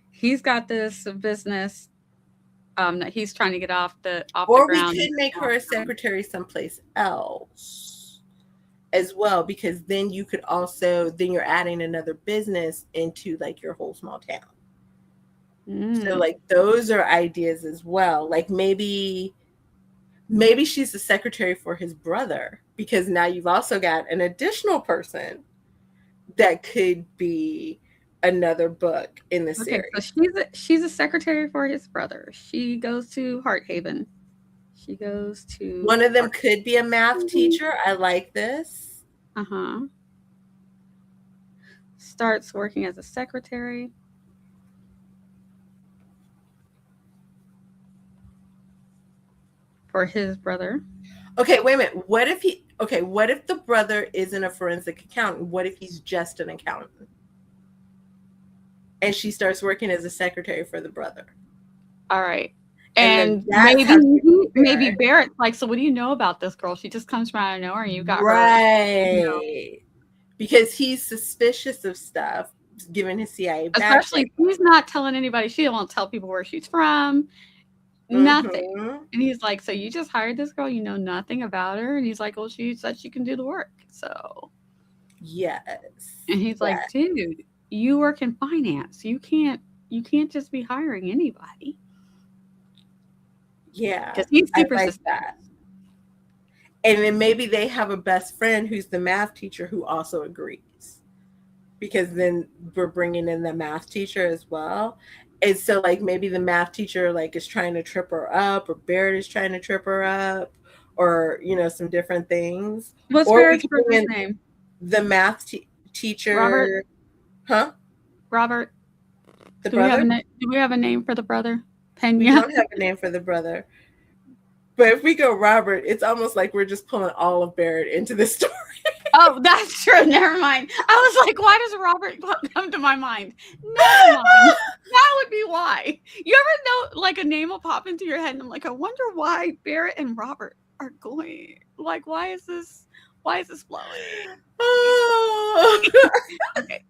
He's got this business that he's trying to get off the Or we ground in could the make small her a town. secretary someplace else as well, because then you could also, then you're adding another business into like your whole small town. So Mm. like those are ideas as well. Like maybe she's the secretary for his brother, because now you've also got an additional person that could be another book in the Okay, so series. she's a secretary for his brother. She goes to Hearthaven. She goes to One of them Heart. could be a math teacher. I like this. Uh huh. Starts working as a secretary for his brother. Okay, wait a minute. What if the brother isn't a forensic accountant? What if he's just an accountant? And she starts working as a secretary for the brother. All right. And that's how she was maybe Barrett. Barrett's like, so what do you know about this girl? She just comes from out of nowhere and you got her, Right. Because he's suspicious of stuff, given his CIA background. especially he's not telling anybody. She won't tell people where she's from, nothing. And he's like, so you just hired this girl, you know nothing about her? And he's like, well, she said she can do the work. So yes. and he's like, dude, you work in finance. You can't just be hiring anybody. Yeah. Because he's super like that. And then maybe they have a best friend who's the math teacher who also agrees. Because then we're bringing in the math teacher as well. And so like maybe the math teacher like is trying to trip her up, or Barrett is trying to trip her up, or some different things. What's or Barrett's brother's name? The math teacher. Robert? Huh? Robert. The brother? Do we have a name for the brother? Pena? We don't have a name for the brother. But if we go Robert, it's almost like we're just pulling all of Barrett into this story. Oh, that's true. Never mind. I was like, why does Robert come to my mind? Never mind. That would be why. You ever know, like, a name will pop into your head, and I'm like, I wonder why Barrett and Robert are going. Like, why is this flowing? Oh. Okay.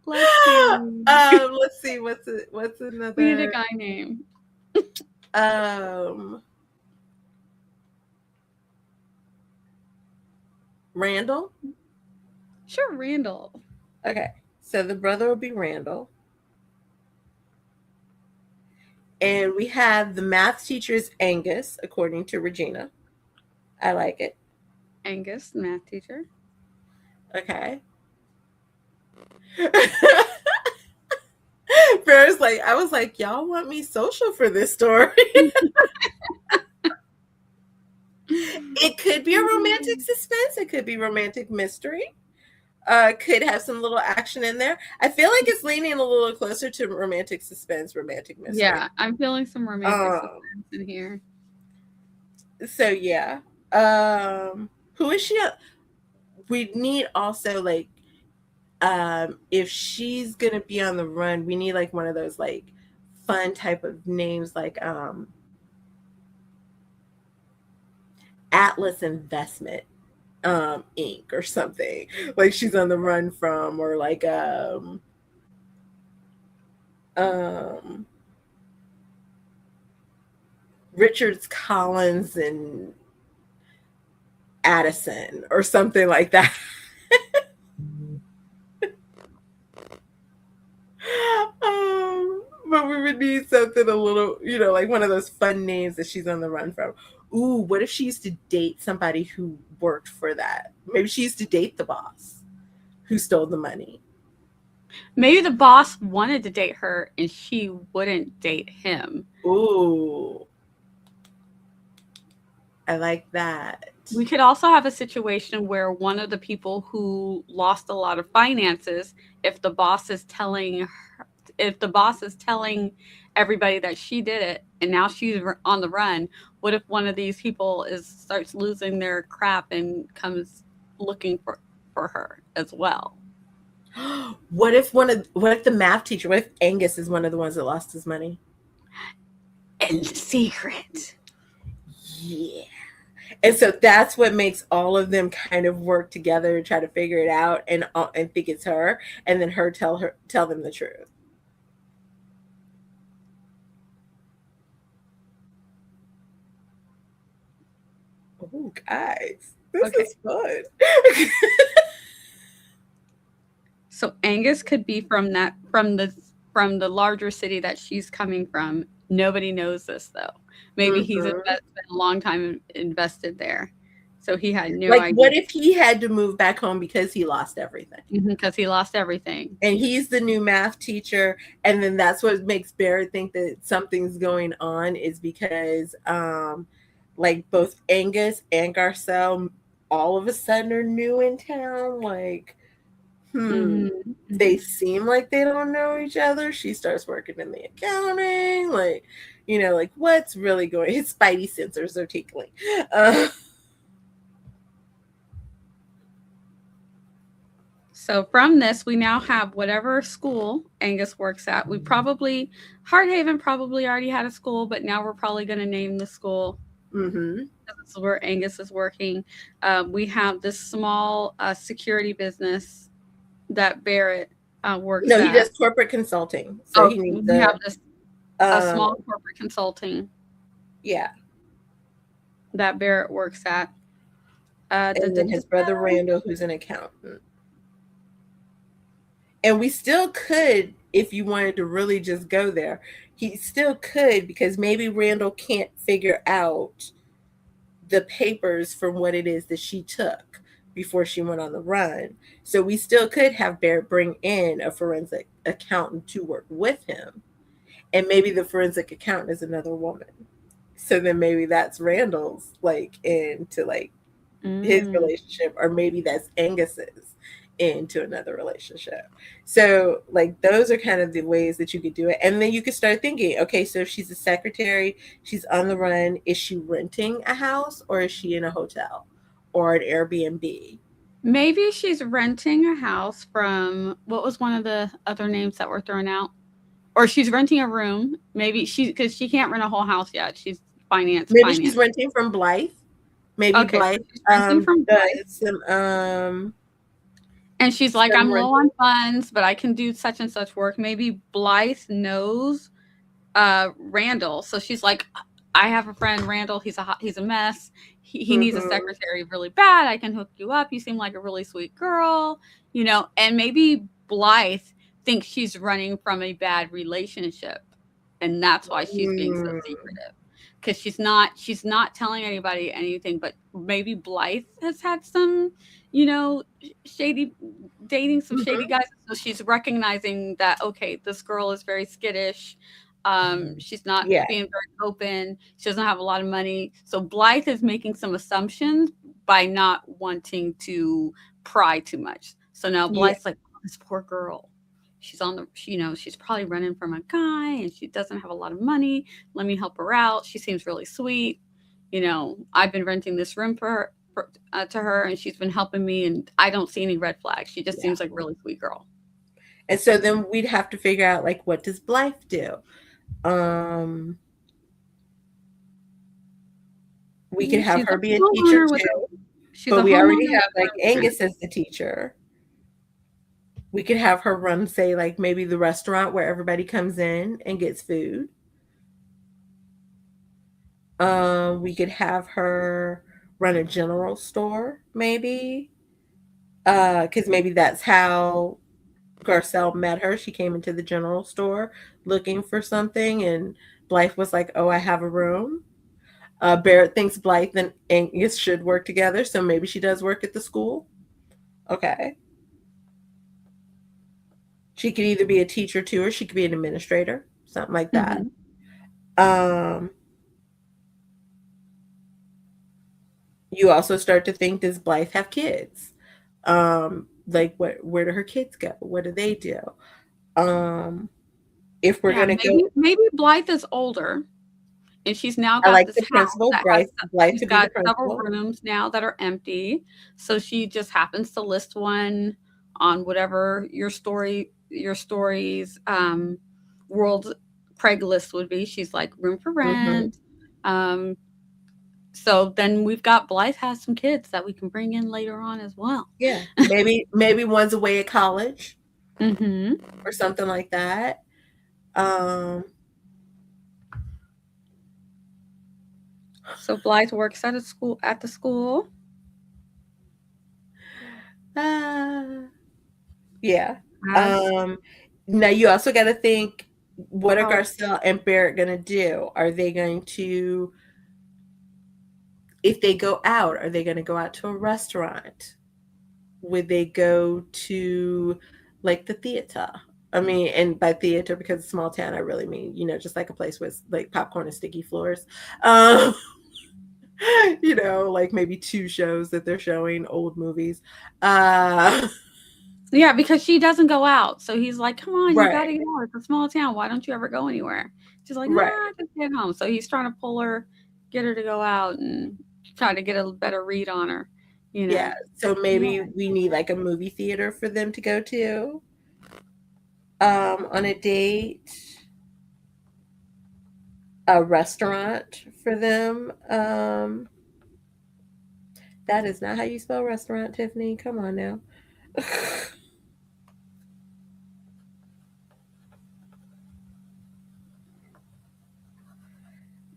Let's see. What's another? We need a guy name. Randall? Sure, Randall. Okay. So the brother will be Randall. And we have the math teacher's Angus, according to Regina. I like it. Angus, math teacher. Okay. Farrah's like, I was like, y'all want me social for this story. It could be a romantic suspense. It could be romantic mystery. Could have some little action in there. I feel like it's leaning a little closer to romantic suspense, romantic mystery. Yeah, I'm feeling some romantic suspense in here. So yeah. Who is she? We need also like if she's gonna be on the run, we need like one of those like fun type of names like Atlas Investment Inc. or something. Like she's on the run from, or like Richards, Collins, and Addison or something like that. But we would need something a little, like one of those fun names that she's on the run from. Ooh, what if she used to date somebody who worked for that? Maybe she used to date the boss who stole the money. Maybe the boss wanted to date her and she wouldn't date him. Ooh. I like that. We could also have a situation where one of the people who lost a lot of finances, if the boss is telling everybody that she did it and now she's on the run, what if one of these people starts losing their crap and comes looking for her as well? What if the math teacher, what if Angus is one of the ones that lost his money? In secret. Yeah. And so that's what makes all of them kind of work together and try to figure it out and think it's her, and then her tell them the truth. Oh, guys, this is fun. So Angus could be from the larger city that she's coming from. Nobody knows this though. Maybe he's spent a long time invested there, so he had no idea. What if he had to move back home because he lost everything? Because he lost everything, and he's the new math teacher, and then that's what makes Barrett think that something's going on, is because like both Angus and Garcelle all of a sudden are new in town. Like, they seem like they don't know each other. She starts working in the accounting, like, like what's really going? His spidey sensors are tickling. So from this, we now have whatever school Angus works at. We probably Hardhaven probably already had a school, but now we're probably going to name the school. Mm-hmm. This is where Angus is working. We have this small security business that Barrett works No, he at. does corporate consulting, so Oh, he needs we have this a um, small corporate consulting yeah. that Barrett works at. Da, And da, then da, his brother da. Randall, who's an accountant. And we still could, if you wanted to really just go there, he still could, because maybe Randall can't figure out the papers from what it is that she took before she went on the run. So we still could have Barrett bring in a forensic accountant to work with him. And maybe the forensic accountant is another woman. So then maybe that's Randall's like into like his Mm. relationship, or maybe that's Angus's into another relationship. So like those are kind of the ways that you could do it. And then you could start thinking, okay, so if she's a secretary, she's on the run, is she renting a house, or is she in a hotel or an Airbnb? Maybe she's renting a house from what was one of the other names that were thrown out? Or she's renting a room. Maybe she because she can't rent a whole house yet. She's Maybe she's finance. renting from Blythe. Maybe Okay, so Blythe she's renting from does Blythe, and she's like, some I'm low on renting. funds, but I can do such and such work. Maybe Blythe knows Randall, so she's like, I have a friend Randall. He's a mess. He needs a Mm-hmm. secretary really bad. I can hook you up. You seem like a really sweet girl, you know. And maybe Blythe thinks she's running from a bad relationship, and that's why she's being so Mm, secretive. Because she's not telling anybody anything, but maybe Blythe has had some, you know, shady dating some shady mhm. guys. So she's recognizing that okay, this girl is very skittish. She's not Yeah, being very open. She doesn't have a lot of money. So Blythe is making some assumptions by not wanting to pry too much. So now yeah, Blythe's like, oh, this poor girl. She's on the, you know, she's probably running from a guy and she doesn't have a lot of money. Let me help her out. She seems really sweet. You know, I've been renting this room for her, to her, and she's been helping me, and I don't see any red flags. She just yeah. seems like a really sweet girl. And so then we'd have to figure out like what does Blythe do? Um, we could have She's her be a a teacher homeowner with too, she's but a we already homeowner have with like her parents. Angus as the teacher. We could have her run, say, like maybe the restaurant where everybody comes in and gets food. We could have her run a general store, maybe. Because maybe that's how Garcelle met her. She came into the general store looking for something, and Blythe was like, "Oh, I have a room." Barrett thinks Blythe and Angus should work together, so maybe she does work at the school. Okay. She could either be a teacher too, or she could be an administrator, something like that. Mhm. Um, you also start to think, does Blythe have kids? Like where do her kids go? What do they do? Um, if we're Yeah, gonna go, maybe Blythe is older, and she's now I got like this the house principal. that has Blythe she's could be the got several principal. rooms now that are empty, so she just happens to list one on whatever your story's, world Craigslist would be. She's like, "Room for Hmm. rent." Um, so then we've got Blythe has some kids that we can bring in later on as well. Yeah, maybe one's away at college Mhm. or something like that. Um, So Blythe works at the school. uh, yeah. Has Um, Now you also got to think, what are how Garcelle and Barrett going to do? Are they going to, if they go out, are they going to go out to a restaurant? Would they go to like the theater? I mean, and by theater, because it's a small town, I really mean, just like a place with like popcorn and sticky floors. Um, like maybe two shows that they're showing, old movies. Uh, Yeah, because she doesn't go out. So he's like, "Come on, you right, gotta get out. It's a small town. Why don't you ever go anywhere?" She's like, "Nah, right. just stay at home." So he's trying to get her to go out and try to get a better read on her. you Yeah. know? So Yeah. maybe we need like a movie theater for them to go to on a date, a restaurant for them. That is not how you spell restaurant, Tiffany. Come on now.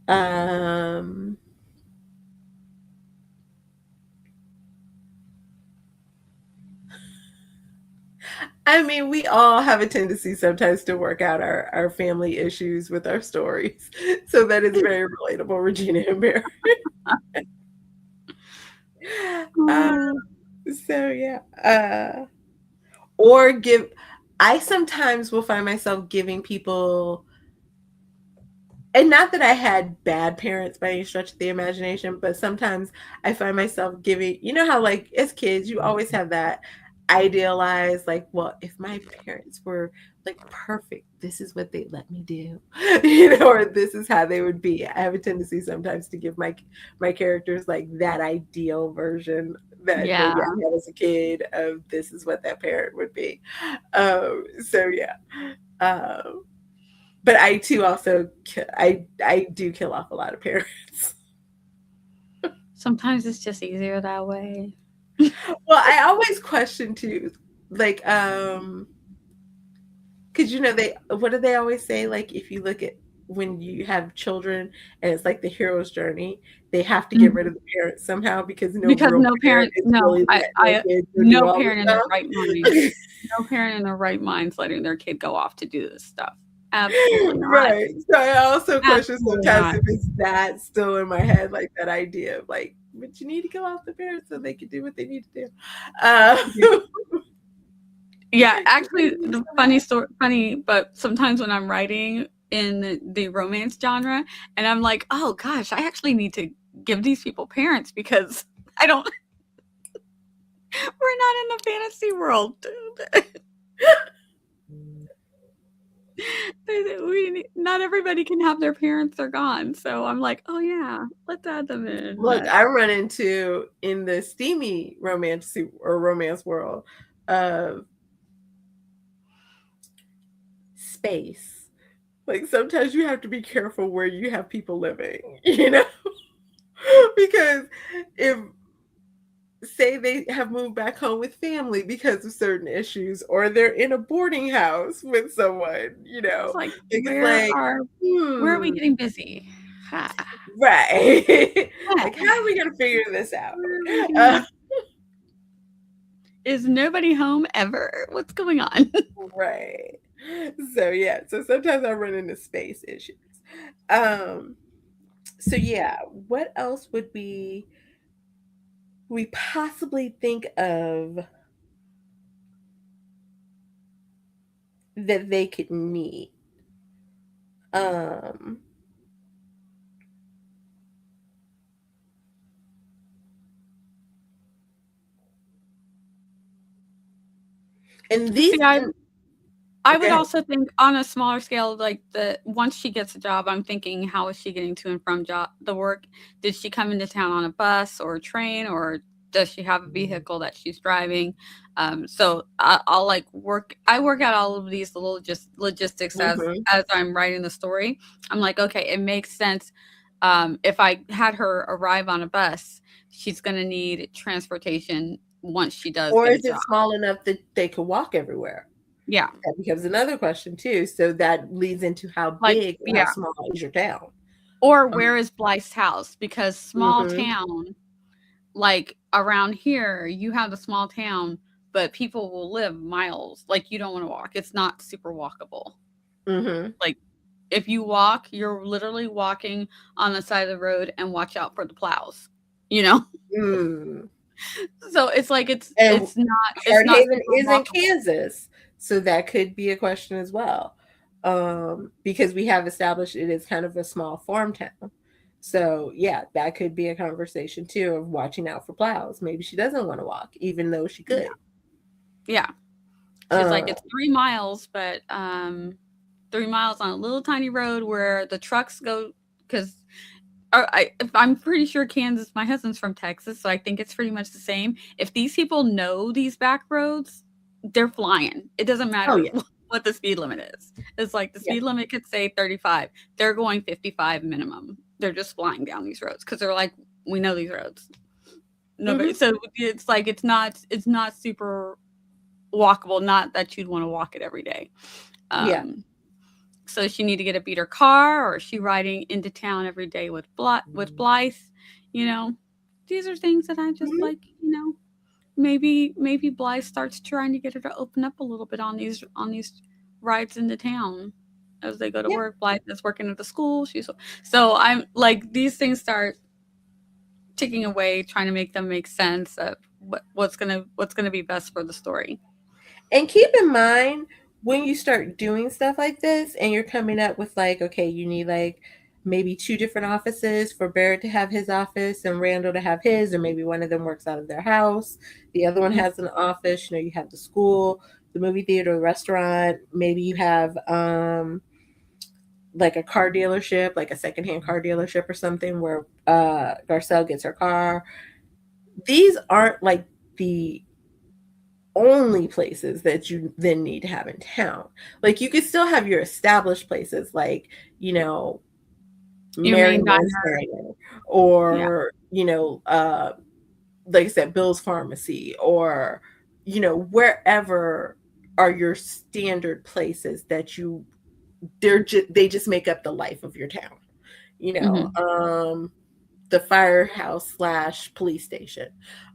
um, I mean, we all have a tendency sometimes to work out our family issues with our stories. So that is very relatable, Regina and Barry. Uh, Oh, so yeah. Or give I sometimes will find myself giving people, and not that I had bad parents by any stretch of the imagination, but sometimes I find myself giving, you know how like as kids you always have that idealized like, well, if my parents were like perfect, this is what they'd let me do. Or this is how they would be. I have a tendency sometimes to give my characters like that ideal version that yeah. maybe I had as a kid of this is what that parent would be. So yeah. Um, but I too also I do kill off a lot of parents. Sometimes it's just easier that way. Well, I always question too, like because they what do they always say, like if you look at when you have children and it's like the hero's journey, they have to get rid Mhm. of the parents somehow because no Because real no parent parent, is no, really letting their I kids go do no all parent in their right mind, the stuff. no parent in their right mind's letting their kid go off to do this stuff. Absolutely not. Right. So I also question Absolutely sometimes not. if it's that still in my head, like that idea of like, but you need to kill off the parents so they can do what they need to do. Uh, Yeah. Yeah, actually, the funny story, funny, but sometimes when I'm writing in the romance genre, and I'm like, oh gosh, I actually need to give these people parents because I don't. We're not in the fantasy world, dude. Not everybody can have their parents are gone. So I'm like, oh yeah, let's add them in. Look, But I run into in the steamy romance world of space. Like sometimes you have to be careful where you have people living, because if say they have moved back home with family because of certain issues, or they're in a boarding house with someone, it's like, it's like, where are we hmm, getting busy? Ha. right. Yeah. Like, how are we gonna figure this out? Where are we getting Uh, busy? Is nobody home ever? What's going on? right. So yeah, so sometimes I run into space issues. Um, so yeah, what else would we possibly think of that they could need? Um, and these See, I would okay. also think on a smaller scale, like the once she gets a job, I'm thinking, how is she getting to and from the work? Did she come into town on a bus or a train, or does she have a vehicle that she's driving? So I'll like work. I work out all of these little just logistics Mhm. as I'm writing the story. I'm like, okay, it makes sense. If I had her arrive on a bus, she's going to need transportation once she does Or get a is job. it small enough that they could walk everywhere? Yeah, That becomes another question too. So that leads into how like big or how yeah. small is your town? Or where is Blythe's house? Because small Mhm. town, like around here, you have a small town, but people will live miles. Like you don't want to walk. It's not super walkable. Mhm. Like if you walk, you're literally walking on the side of the road and watch out for the plows. You know? Mm. So it's like And it's not Hardhaven super is in walkable. Kansas, so that could be a question as well. Because we have established it is kind of a small farm town. So yeah, that could be a conversation too of watching out for plows. Maybe she doesn't want to walk, even though she Yeah. could. Yeah. She's like, Uh, it's 3 miles, but 3 miles on a little tiny road where the trucks go because I'm pretty sure Kansas. My husband's from Texas, so I think it's pretty much the same. If these people know these back roads, they're flying. It doesn't Oh matter yeah, what the speed limit is. It's like the yeah. speed limit could say 35. They're going 55 minimum. They're just flying down these roads because they're like, we know these roads. Nobody. Hmm. So it's like it's not super walkable. Not that you'd want to walk it every day. Yeah. Um, so she need to get a beater car, or is she riding into town every day with Blythe? You know, these are things that I just Hmm. like. Maybe Blythe starts trying to get her to open up a little bit on these rides into town as they go to Yeah. work. Blythe is working at the school. So I'm like these things start ticking away, trying to make them make sense of what's gonna be best for the story. And keep in mind when you start doing stuff like this and you're coming up with like, okay, you need like maybe two different offices for Barrett to have his office and Randall to have his, or maybe one of them works out of their house. The other one Mhm. has an office. You have the school, the movie theater, the restaurant. Maybe you have like a car dealership, like a secondhand car dealership or something where Garcelle gets her car. These aren't like the only places that you then need to have in town. Like you could still have your established places like, you know, Your main Merriman's diner, Diner yeah. or, like I said, Bill's Pharmacy or, wherever are your standard places that they just make up the life of your town. You know, Hmm. um, the firehouse slash police station.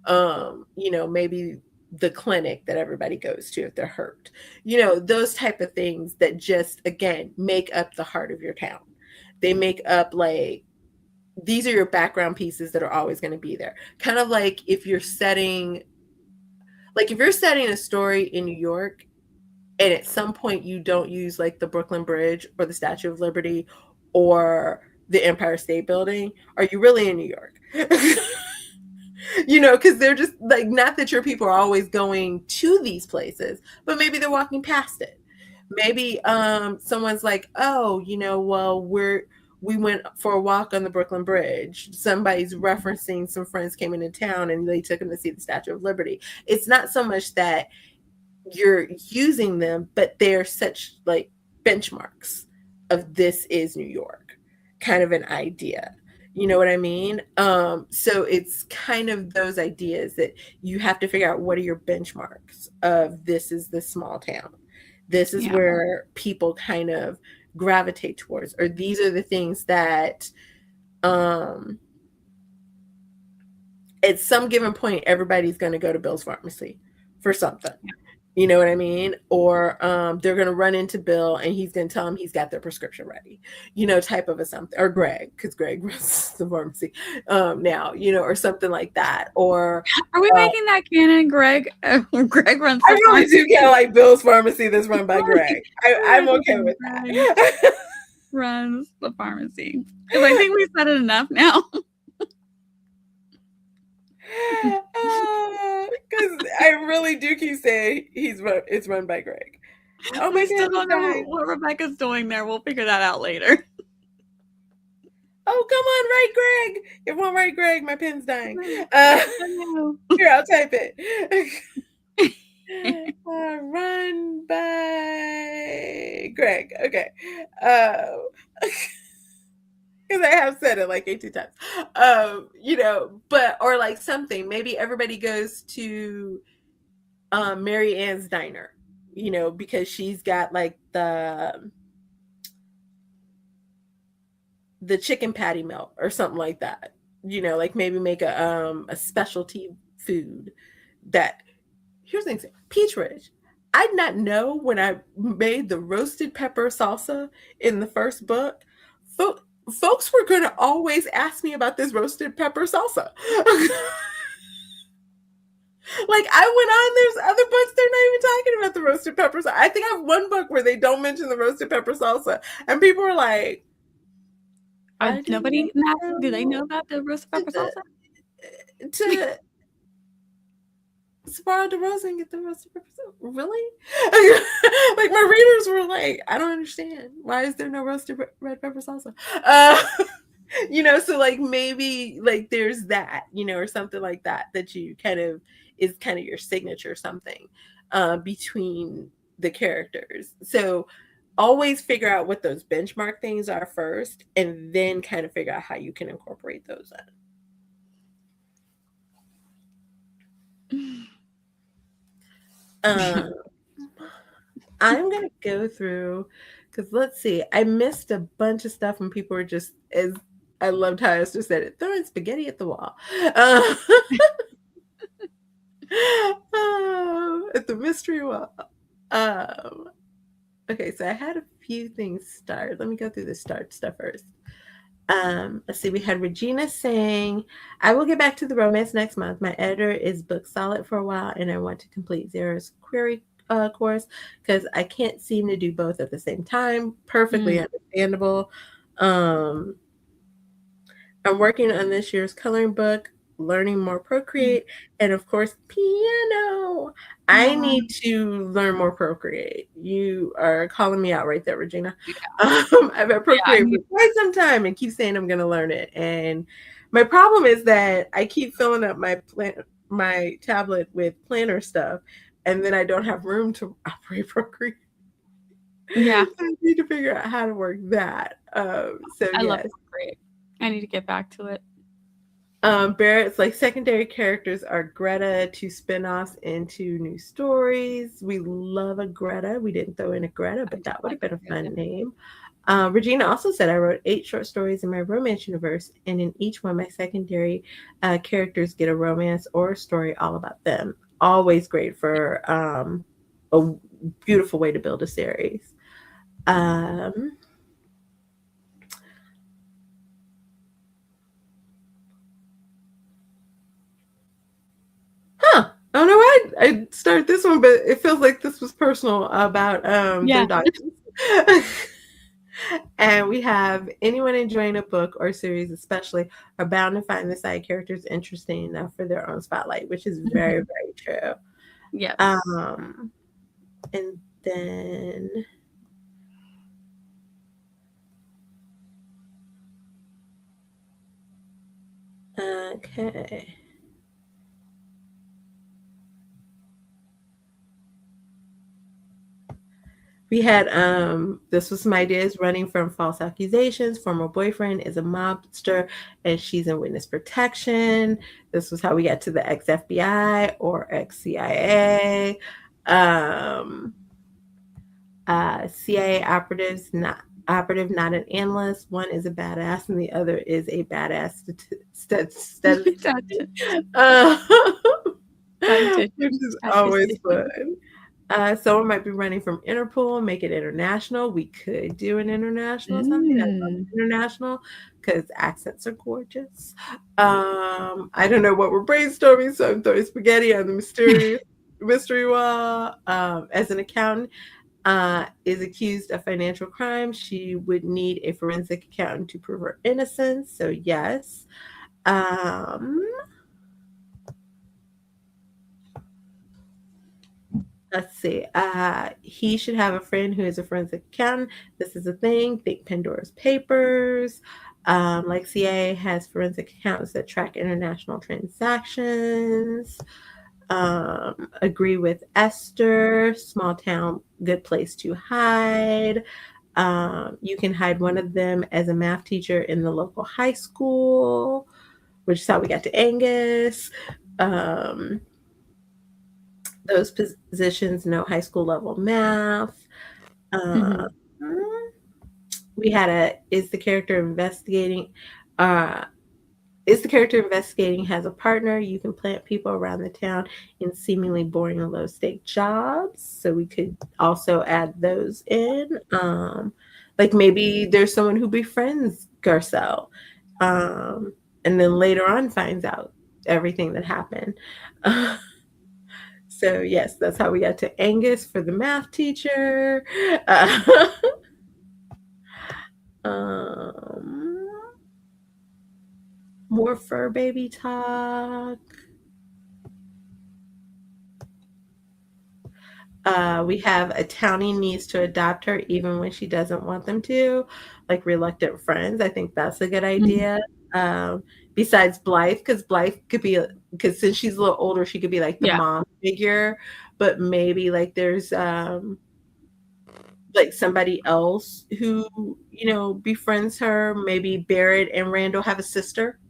Maybe the clinic that everybody goes to if they're hurt. Those type of things that just again make up the heart of your town. They make up like these are your background pieces that are always going to be there. Kind of like if you're setting a story in New York and at some point you don't use like the Brooklyn Bridge or the Statue of Liberty or the Empire State Building, are you really in New York? Because they're just like, not that your people are always going to these places, but maybe they're walking past it. Maybe someone's like, oh, well, we went for a walk on the Brooklyn Bridge. Somebody's referencing some friends came into town and they took them to see the Statue of Liberty. It's not so much that you're using them, but they're such like benchmarks of this is New York, kind of an idea. You know what I mean? So it's kind of those ideas that you have to figure out what are your benchmarks of this is the small town. This is Yeah. where people kind of gravitate towards, or these are the things that um at some given point everybody's going to go to Bill's Pharmacy for something. You know what I mean? Or they're going to run into Bill and he's going to tell him he's got their prescription ready, type of a something. Or Greg, because Greg runs the pharmacy now, or something like that. Or Are we uh, making that canon, Greg? Greg runs I the really do pharmacy. kind of like Bill's Pharmacy that's run by Greg, Greg. I'm okay with Greg that. runs the pharmacy because I think we said it enough now. Because I really do keep saying it's run by Greg. Oh my We still goodness, don't know dying. what Rebecca's doing there. We'll figure that out later. Oh, come on, right, Greg. It won't write Greg. My pen's dying. I know. Here, I'll type it. Run by Greg. Okay. Because I have said it like 18 times. But, or like something. Maybe everybody goes to Mary Ann's Diner, because she's got like the chicken patty melt or something like that. Like maybe make a specialty food that here's the thing. Peach Ridge. I did not know when I made the roasted pepper salsa in the first book. Folks were going to always ask me about this roasted pepper salsa. Like I went on, there's other books they're not even talking about the roasted pepper salsa. I think I have one book where they don't mention the roasted pepper salsa, and people are like, "I didn't Nobody asked, do they know know about the roasted pepper salsa? to Sparrow DeRosa and get the roasted pepper salsa. Really?" Like my readers were like, "I don't understand. Why is there no roasted red pepper salsa?" So like maybe like there's that, or something like that that you kind of is kind of your signature something between the characters. So always figure out what those benchmark things are first, and then kind of figure out how you can incorporate those in. Um, I'm gonna go through because let's see, I missed a bunch of stuff when people were just as I loved how I just said it, throwing spaghetti at the wall. At the mystery wall. Um, okay, so I had a few things start. Let me go through the start stuff first. Let's see, we had Regina saying, I will get back to the romance next month. My editor is booked solid for a while, and I want to complete Zara's query course because I can't seem to do both at the same time. Perfectly understandable. Um, I'm working on this year's coloring book, learning more Procreate, and of course, piano. I need to learn more Procreate. You are calling me out right there, Regina. Yeah. I've had Procreate for quite some time and keep saying I'm going to learn it. And my problem is that I keep filling up my tablet with planner stuff, and then I don't have room to operate Procreate. Yeah. So I need to figure out how to work that. I love Procreate. I need to get back to it. Barrett's like secondary characters are Greta to spin-offs into new stories. We love a Greta. We didn't throw in a Greta, but that would have been a fun name. Regina also said, I wrote 8 short stories in my romance universe, and in each one, my secondary characters get a romance or a story all about them. Always great for a beautiful way to build a series. I don't know why I started this one, but it feels like this was personal about their daughters. And we have anyone enjoying a book or series, especially, are bound to find the side characters interesting enough for their own spotlight, which is very, very true. Yes. And then okay. We had this was some ideas running from false accusations. Former boyfriend is a mobster and she's in witness protection. This was how we got to the ex FBI or ex CIA. CIA operatives, not an analyst. One is a badass and the other is a badass which is always fun. Someone might be running from Interpol, make it international. We could do an international something. I love international because accents are gorgeous. I don't know what we're brainstorming, so I'm throwing spaghetti on the mystery wall. As an accountant, is accused of financial crime. She would need a forensic accountant to prove her innocence. So yes. Let's see. He should have a friend who is a forensic accountant. This is a thing. Think Pandora's Papers. Like CIA has forensic accountants that track international transactions. Agree with Esther. Small town, good place to hide. You can hide one of them as a math teacher in the local high school, which is how we got to Angus. Those positions, no high school level math. We had is the character investigating has a partner. You can plant people around the town in seemingly boring and low stake jobs. So we could also add those in. Like maybe there's someone who befriends Garcelle. And then later on finds out everything that happened. So yes, that's how we got to Angus for the math teacher. More fur baby talk. We have a townie needs to adopt her even when she doesn't want them to, like reluctant friends. I think that's a good Mhm. idea. Besides Blythe, because Blythe could be, because since she's a little older, she could be like the Yeah. mom figure, but maybe like there's like somebody else who, befriends her. Maybe Barrett and Randall have a sister,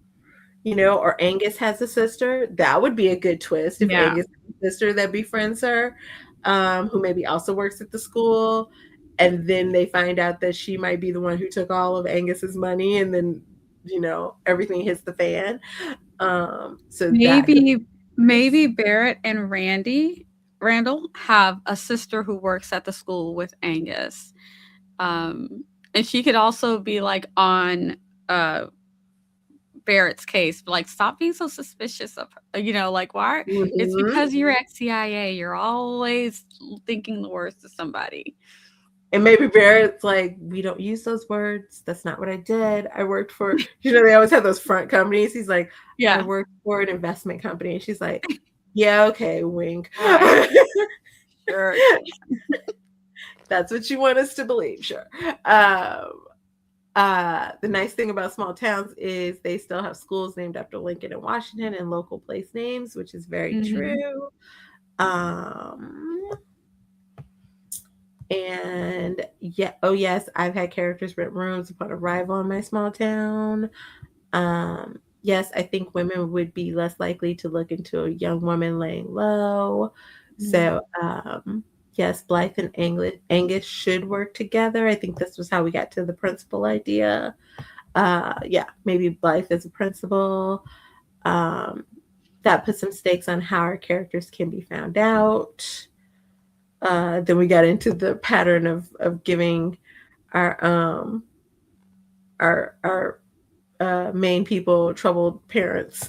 or Angus has a sister. That would be a good twist if Yeah. Angus has a sister that befriends her, who maybe also works at the school. And then they find out that she might be the one who took all of Angus's money, and then, everything hits the fan. So that could Maybe maybe be. Barrett and Randall have a sister who works at the school with Angus. Um, and she could also be like on uh Barrett's case, like stop being so suspicious of her. Like why? It's Mhm. because you're at CIA. You're always thinking the worst of somebody. And maybe Barrett's like, we don't use those words. That's not what I did. I worked for, they always have those front companies. He's like, I Yeah. worked for an investment company. And she's like, yeah, okay, wink. Right. Sure. That's what you want us to believe, sure. The nice thing about small towns is they still have schools named after Lincoln and Washington and local place names, which is very Mhm. true. Um, And yeah, oh yes, I've had characters rent rooms upon arrival in my small town. Yes, I think women would be less likely to look into a young woman laying low. Mm. So, yes, Blythe and Angus should work together. I think this was how we got to the principal idea. Yeah, maybe Blythe is a principal. Um, that puts some stakes on how our characters can be found out. Then we got into the pattern of giving our main people troubled parents.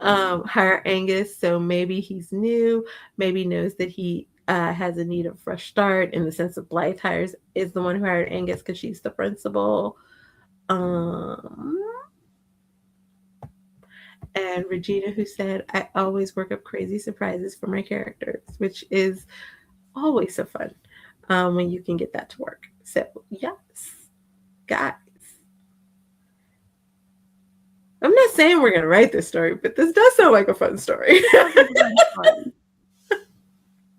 Hire Angus, so maybe he's new, maybe knows that he has a need of fresh start, in the sense of Blythe hires is the one who hired Angus because she's the principal. Um, and Regina, who said, I always work up crazy surprises for my characters, which is always so fun when you can get that to work. So, yes, guys. I'm not saying we're going to write this story, but this does sound like a fun story.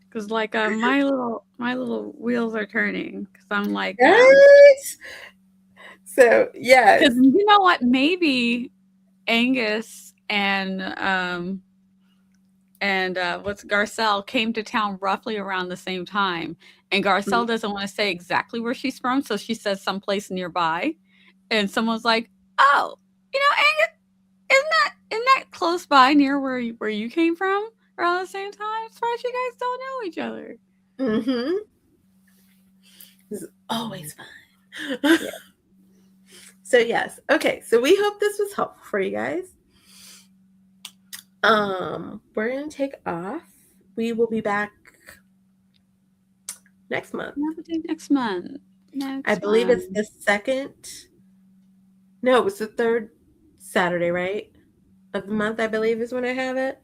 Because like my little wheels are turning. Because I'm like, Right? So, yes. because you know what? Maybe Angus and what's Garcelle came to town roughly around the same time, and Garcelle doesn't want to say exactly where she's from, so she says someplace nearby, and someone's like, "Oh, Angus, isn't that close by near where you came from around the same time? As far as you guys don't know each other." Mm-hmm. It's always fun. Yeah. So, yes. Okay. So, we hope this was helpful for you guys. We're going to take off. We will be back next month. Next month. I believe it's the second. No, it was the third Saturday, right? Of the month, I believe, is when I have it.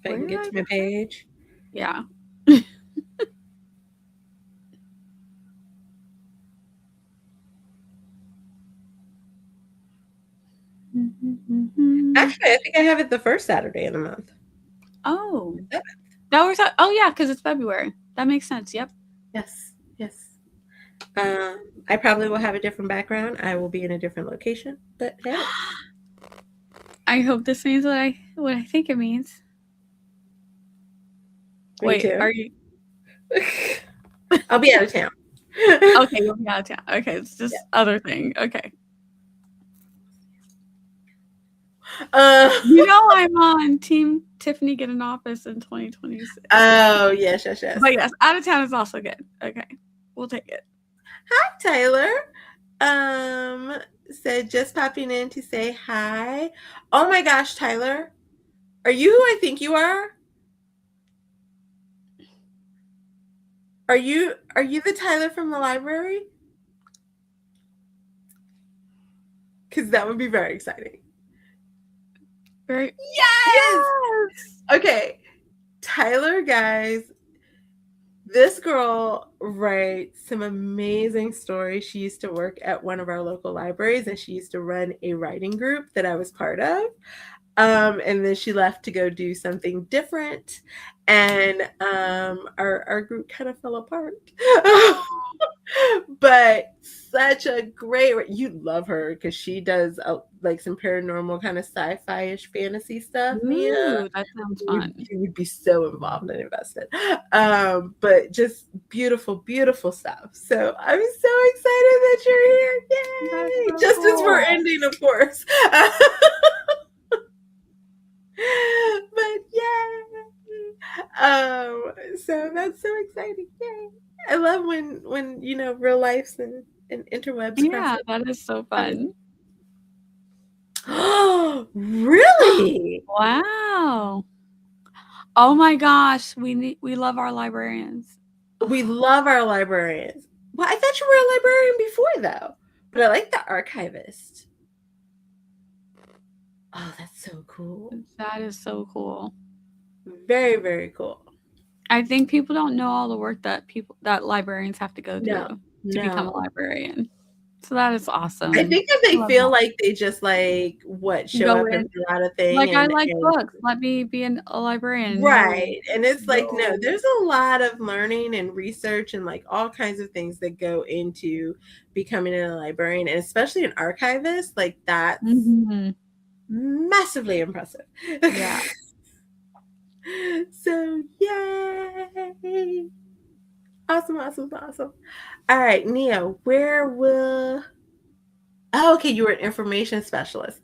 If I can get to my page. Yeah. Actually, I think I have it the first Saturday of the month. Oh. That works out. Oh, yeah, because it's February. That makes sense. Yep. Yes, yes. I probably will have a different background. I will be in a different location, but hey. I hope this means what I think it means. Me Wait, too. are you? I'll be out of town. Okay, you'll be out of town. Okay, it's just other thing. Okay. I'm on Team Tiffany get an office in 2026. Oh, yes. But yes, out of town is also good. Okay, we'll take it. Hi, Tyler. Said just popping in to say hi. Oh my gosh, Tyler. Are you who I think you are? Are you the Tyler from the library? because that would be very exciting. Very Yes. Okay. Tyler, guys, this girl writes some amazing stories. She used to work at one of our local libraries, and she used to run a writing group that I was part of. And then she left to go do something different, and our group kind of fell apart. But such a great, you'd love her because she does like some paranormal kind of sci-fi-ish fantasy stuff. Ooh, that sounds fun. You would be so involved and invested. But just beautiful, beautiful stuff. So I'm so excited that you're here. Yay! So Just cool. as we're ending, of course. But yeah. So that's so exciting. Yay. I love when you know real life's and interwebs. Yeah, that is so fun. Oh, really? Wow. Oh my gosh, we love our librarians. We love our librarians. Well, I thought you were a librarian before though, but I like the archivist. Oh, that's so cool. That is so cool. Very, very cool. I think people don't know all the work that librarians have to go through to become a librarian. So that is awesome. I think that they feel like they just like show up and fill out a thing. Like, I like books. Let me be a librarian. Right. And it's like, no, there's a lot of learning and research and like all kinds of things that go into becoming a librarian, and especially an archivist. Like that's massively impressive. Yeah. So yay. Awesome, awesome, awesome. All right, Neo, where will... Oh, okay, you were an information specialist.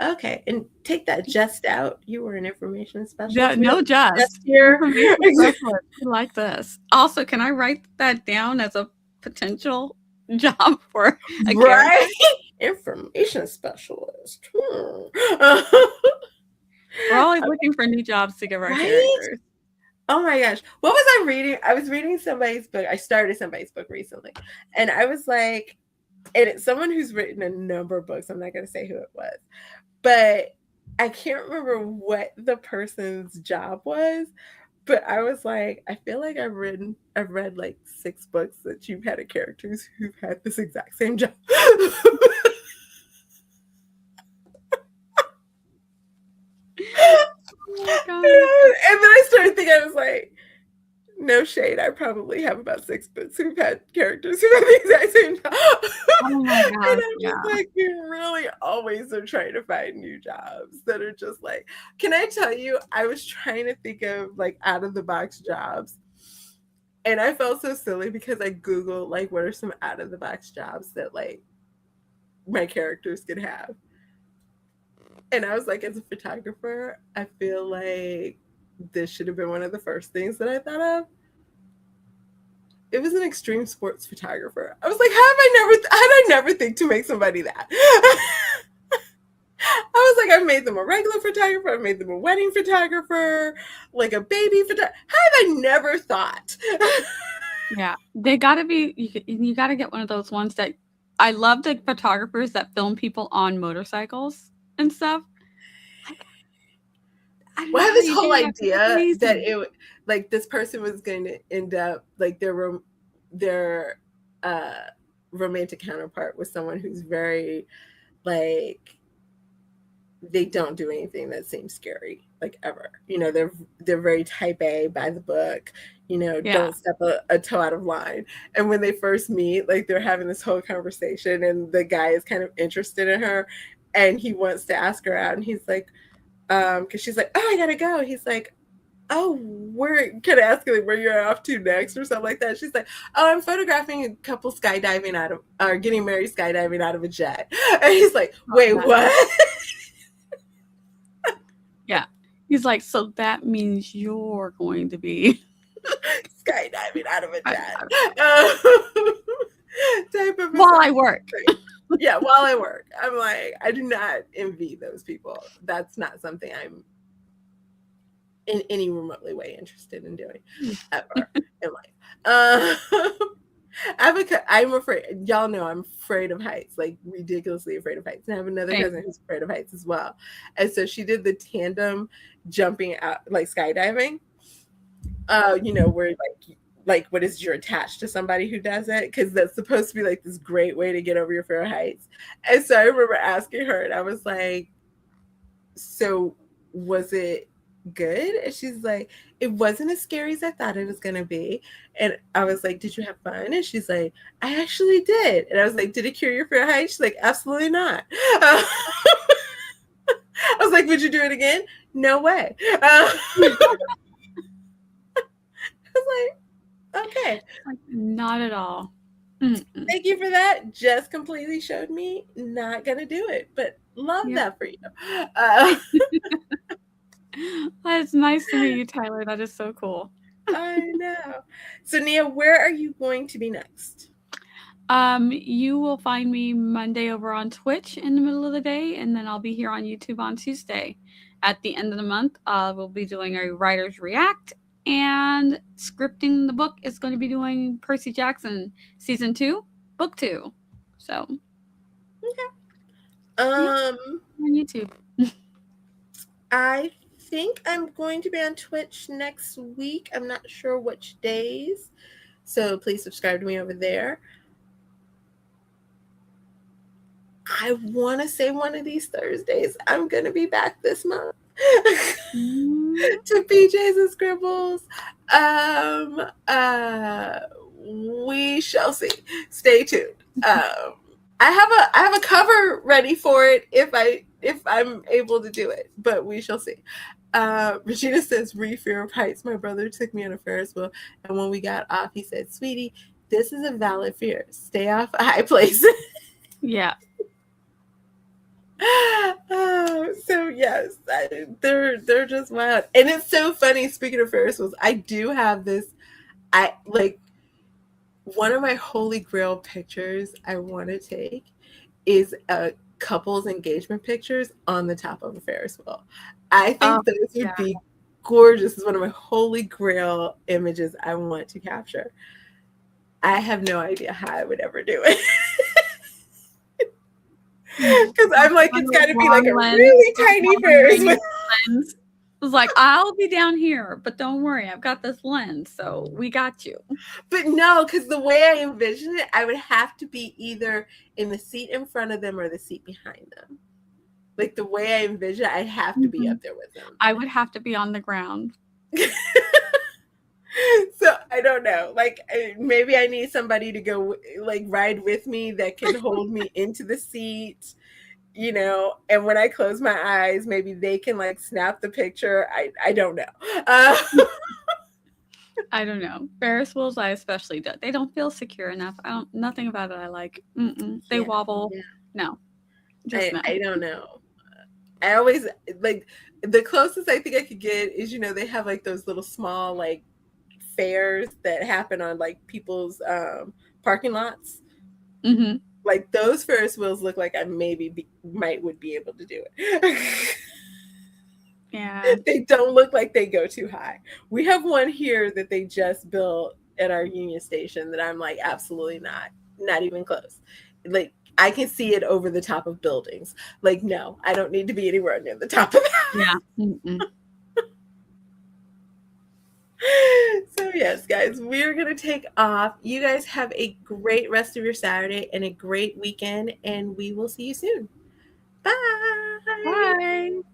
Okay, and take that just out. You were an information specialist. Yeah, no, just here. I like this. Also, can I write that down as a potential job for a character? Information specialist. We're always looking for new jobs to give our characters. Oh my gosh. What was I reading? I was reading somebody's book. I started somebody's book recently. And I was like, and it's someone who's written a number of books. I'm not going to say who it was. But I can't remember what the person's job was. But I was like, I feel like I've read like 6 books that you've had characters who've had this exact same job. Oh, and then I started thinking, I was like, no shade, I probably have about 6 books who've had characters who have the exact same job. Oh my gosh, And I was like, you really always are trying to find new jobs that are just like, can I tell you, I was trying to think of like out of the box jobs. And I felt so silly because I Googled like what are some out of the box jobs that like my characters could have. And I was like, as a photographer, I feel like this should have been one of the first things that I thought of. It was an extreme sports photographer. I was like, how did I never think to make somebody that? I was like, I made them a regular photographer. I made them a wedding photographer, like a baby photographer. How have I never thought? Yeah, they gotta be, you gotta get one of those ones that, I love the photographers that film people on motorcycles and stuff. Well, I have this whole idea that it like this person was going to end up like their romantic counterpart was someone who's very like they don't do anything that seems scary like ever. You know, they're very type A, by the book. You know, don't step a toe out of line. And when they first meet, like they're having this whole conversation, and the guy is kind of interested in her, and he wants to ask her out, and he's like. Because she's like, oh, I gotta go. He's like, oh, we're kind of asking like, where you're off to next or something like that. She's like, oh, I'm photographing a couple skydiving or getting married skydiving out of a jet. And he's like, wait, what? Yeah. He's like, so that means you're going to be skydiving out of a jet. Type of while I work. Yeah, while I work. I'm like, I do not envy those people. That's not something I'm in any remotely way interested in doing ever in life. I'm afraid. Y'all know I'm afraid of heights, like ridiculously afraid of heights. And I have another Same. cousin who's afraid of heights as well. And so she did the tandem jumping out, like skydiving. Where like what is you're attached to somebody who does it because that's supposed to be like this great way to get over your fear of heights. And so I remember asking her, and I was like, "So was it good?" And she's like, "It wasn't as scary as I thought it was gonna be." And I was like, "Did you have fun?" And she's like, "I actually did." And I was like, "Did it cure your fear of heights?" She's like, "Absolutely not." I was like, "Would you do it again?" "No way." I was like, "Okay, Like, not at all. thank you for that." Just completely showed me not gonna do it, but love Yep. that for you. Uh, It's nice to meet you, Tyler. That is so cool. I know. So Nia, where are you going to be next? You will find me Monday over on Twitch in the middle of the day, and then I'll be here on YouTube on Tuesday. At the end of the month, we'll be doing a writer's react, and scripting the book is going to be doing Percy Jackson season 2, book 2. So, Okay. yeah, on YouTube. I think I'm going to be on Twitch next week. I'm not sure which days. So please subscribe to me over there. I want to say one of these Thursdays I'm going to be back this month to PJs and Scribbles. We shall see. Stay tuned. I have a cover ready for it if I'm able to do it, but we shall see. Regina says, fear of heights. My brother took me on a Ferris wheel, and when we got off, he said, "Sweetie, this is a valid fear. Stay off high places." Yeah. So yes, they're just wild, and it's so funny. Speaking of Ferris wheels, I do have this. I like one of my holy grail pictures I want to take is a couple's engagement pictures on the top of a Ferris wheel. I think those would be gorgeous. It's one of my holy grail images I want to capture. I have no idea how I would ever do it. Because I'm like, it's got to be like a really tiny Ferris wheel. Lens. I was like, I'll be down here, but don't worry, I've got this lens, so we got you. But no, because the way I envision it, I would have to be either in the seat in front of them or the seat behind them. Like the way I envision it, I'd have to be up there with them. I would have to be on the ground. So I don't know. Like maybe I need somebody to go like ride with me that can hold me into the seat. And when I close my eyes, maybe they can like snap the picture. I don't know. I don't know. Ferris wheels, I especially do. They don't feel secure enough. Nothing about it I like. They wobble. Yeah. No. I don't know. I always like the closest I think I could get is, they have like those little small like fairs that happen on like people's parking lots. Mm-hmm. Like those Ferris wheels look like I maybe would be able to do it. Yeah. They don't look like they go too high. We have one here that they just built at our Union Station that I'm like, absolutely not even close. Like I can see it over the top of buildings. Like, no, I don't need to be anywhere near the top of that. Yeah. Mm-mm. So yes, guys, we're going to take off. You guys have a great rest of your Saturday and a great weekend, and we will see you soon. Bye. Bye.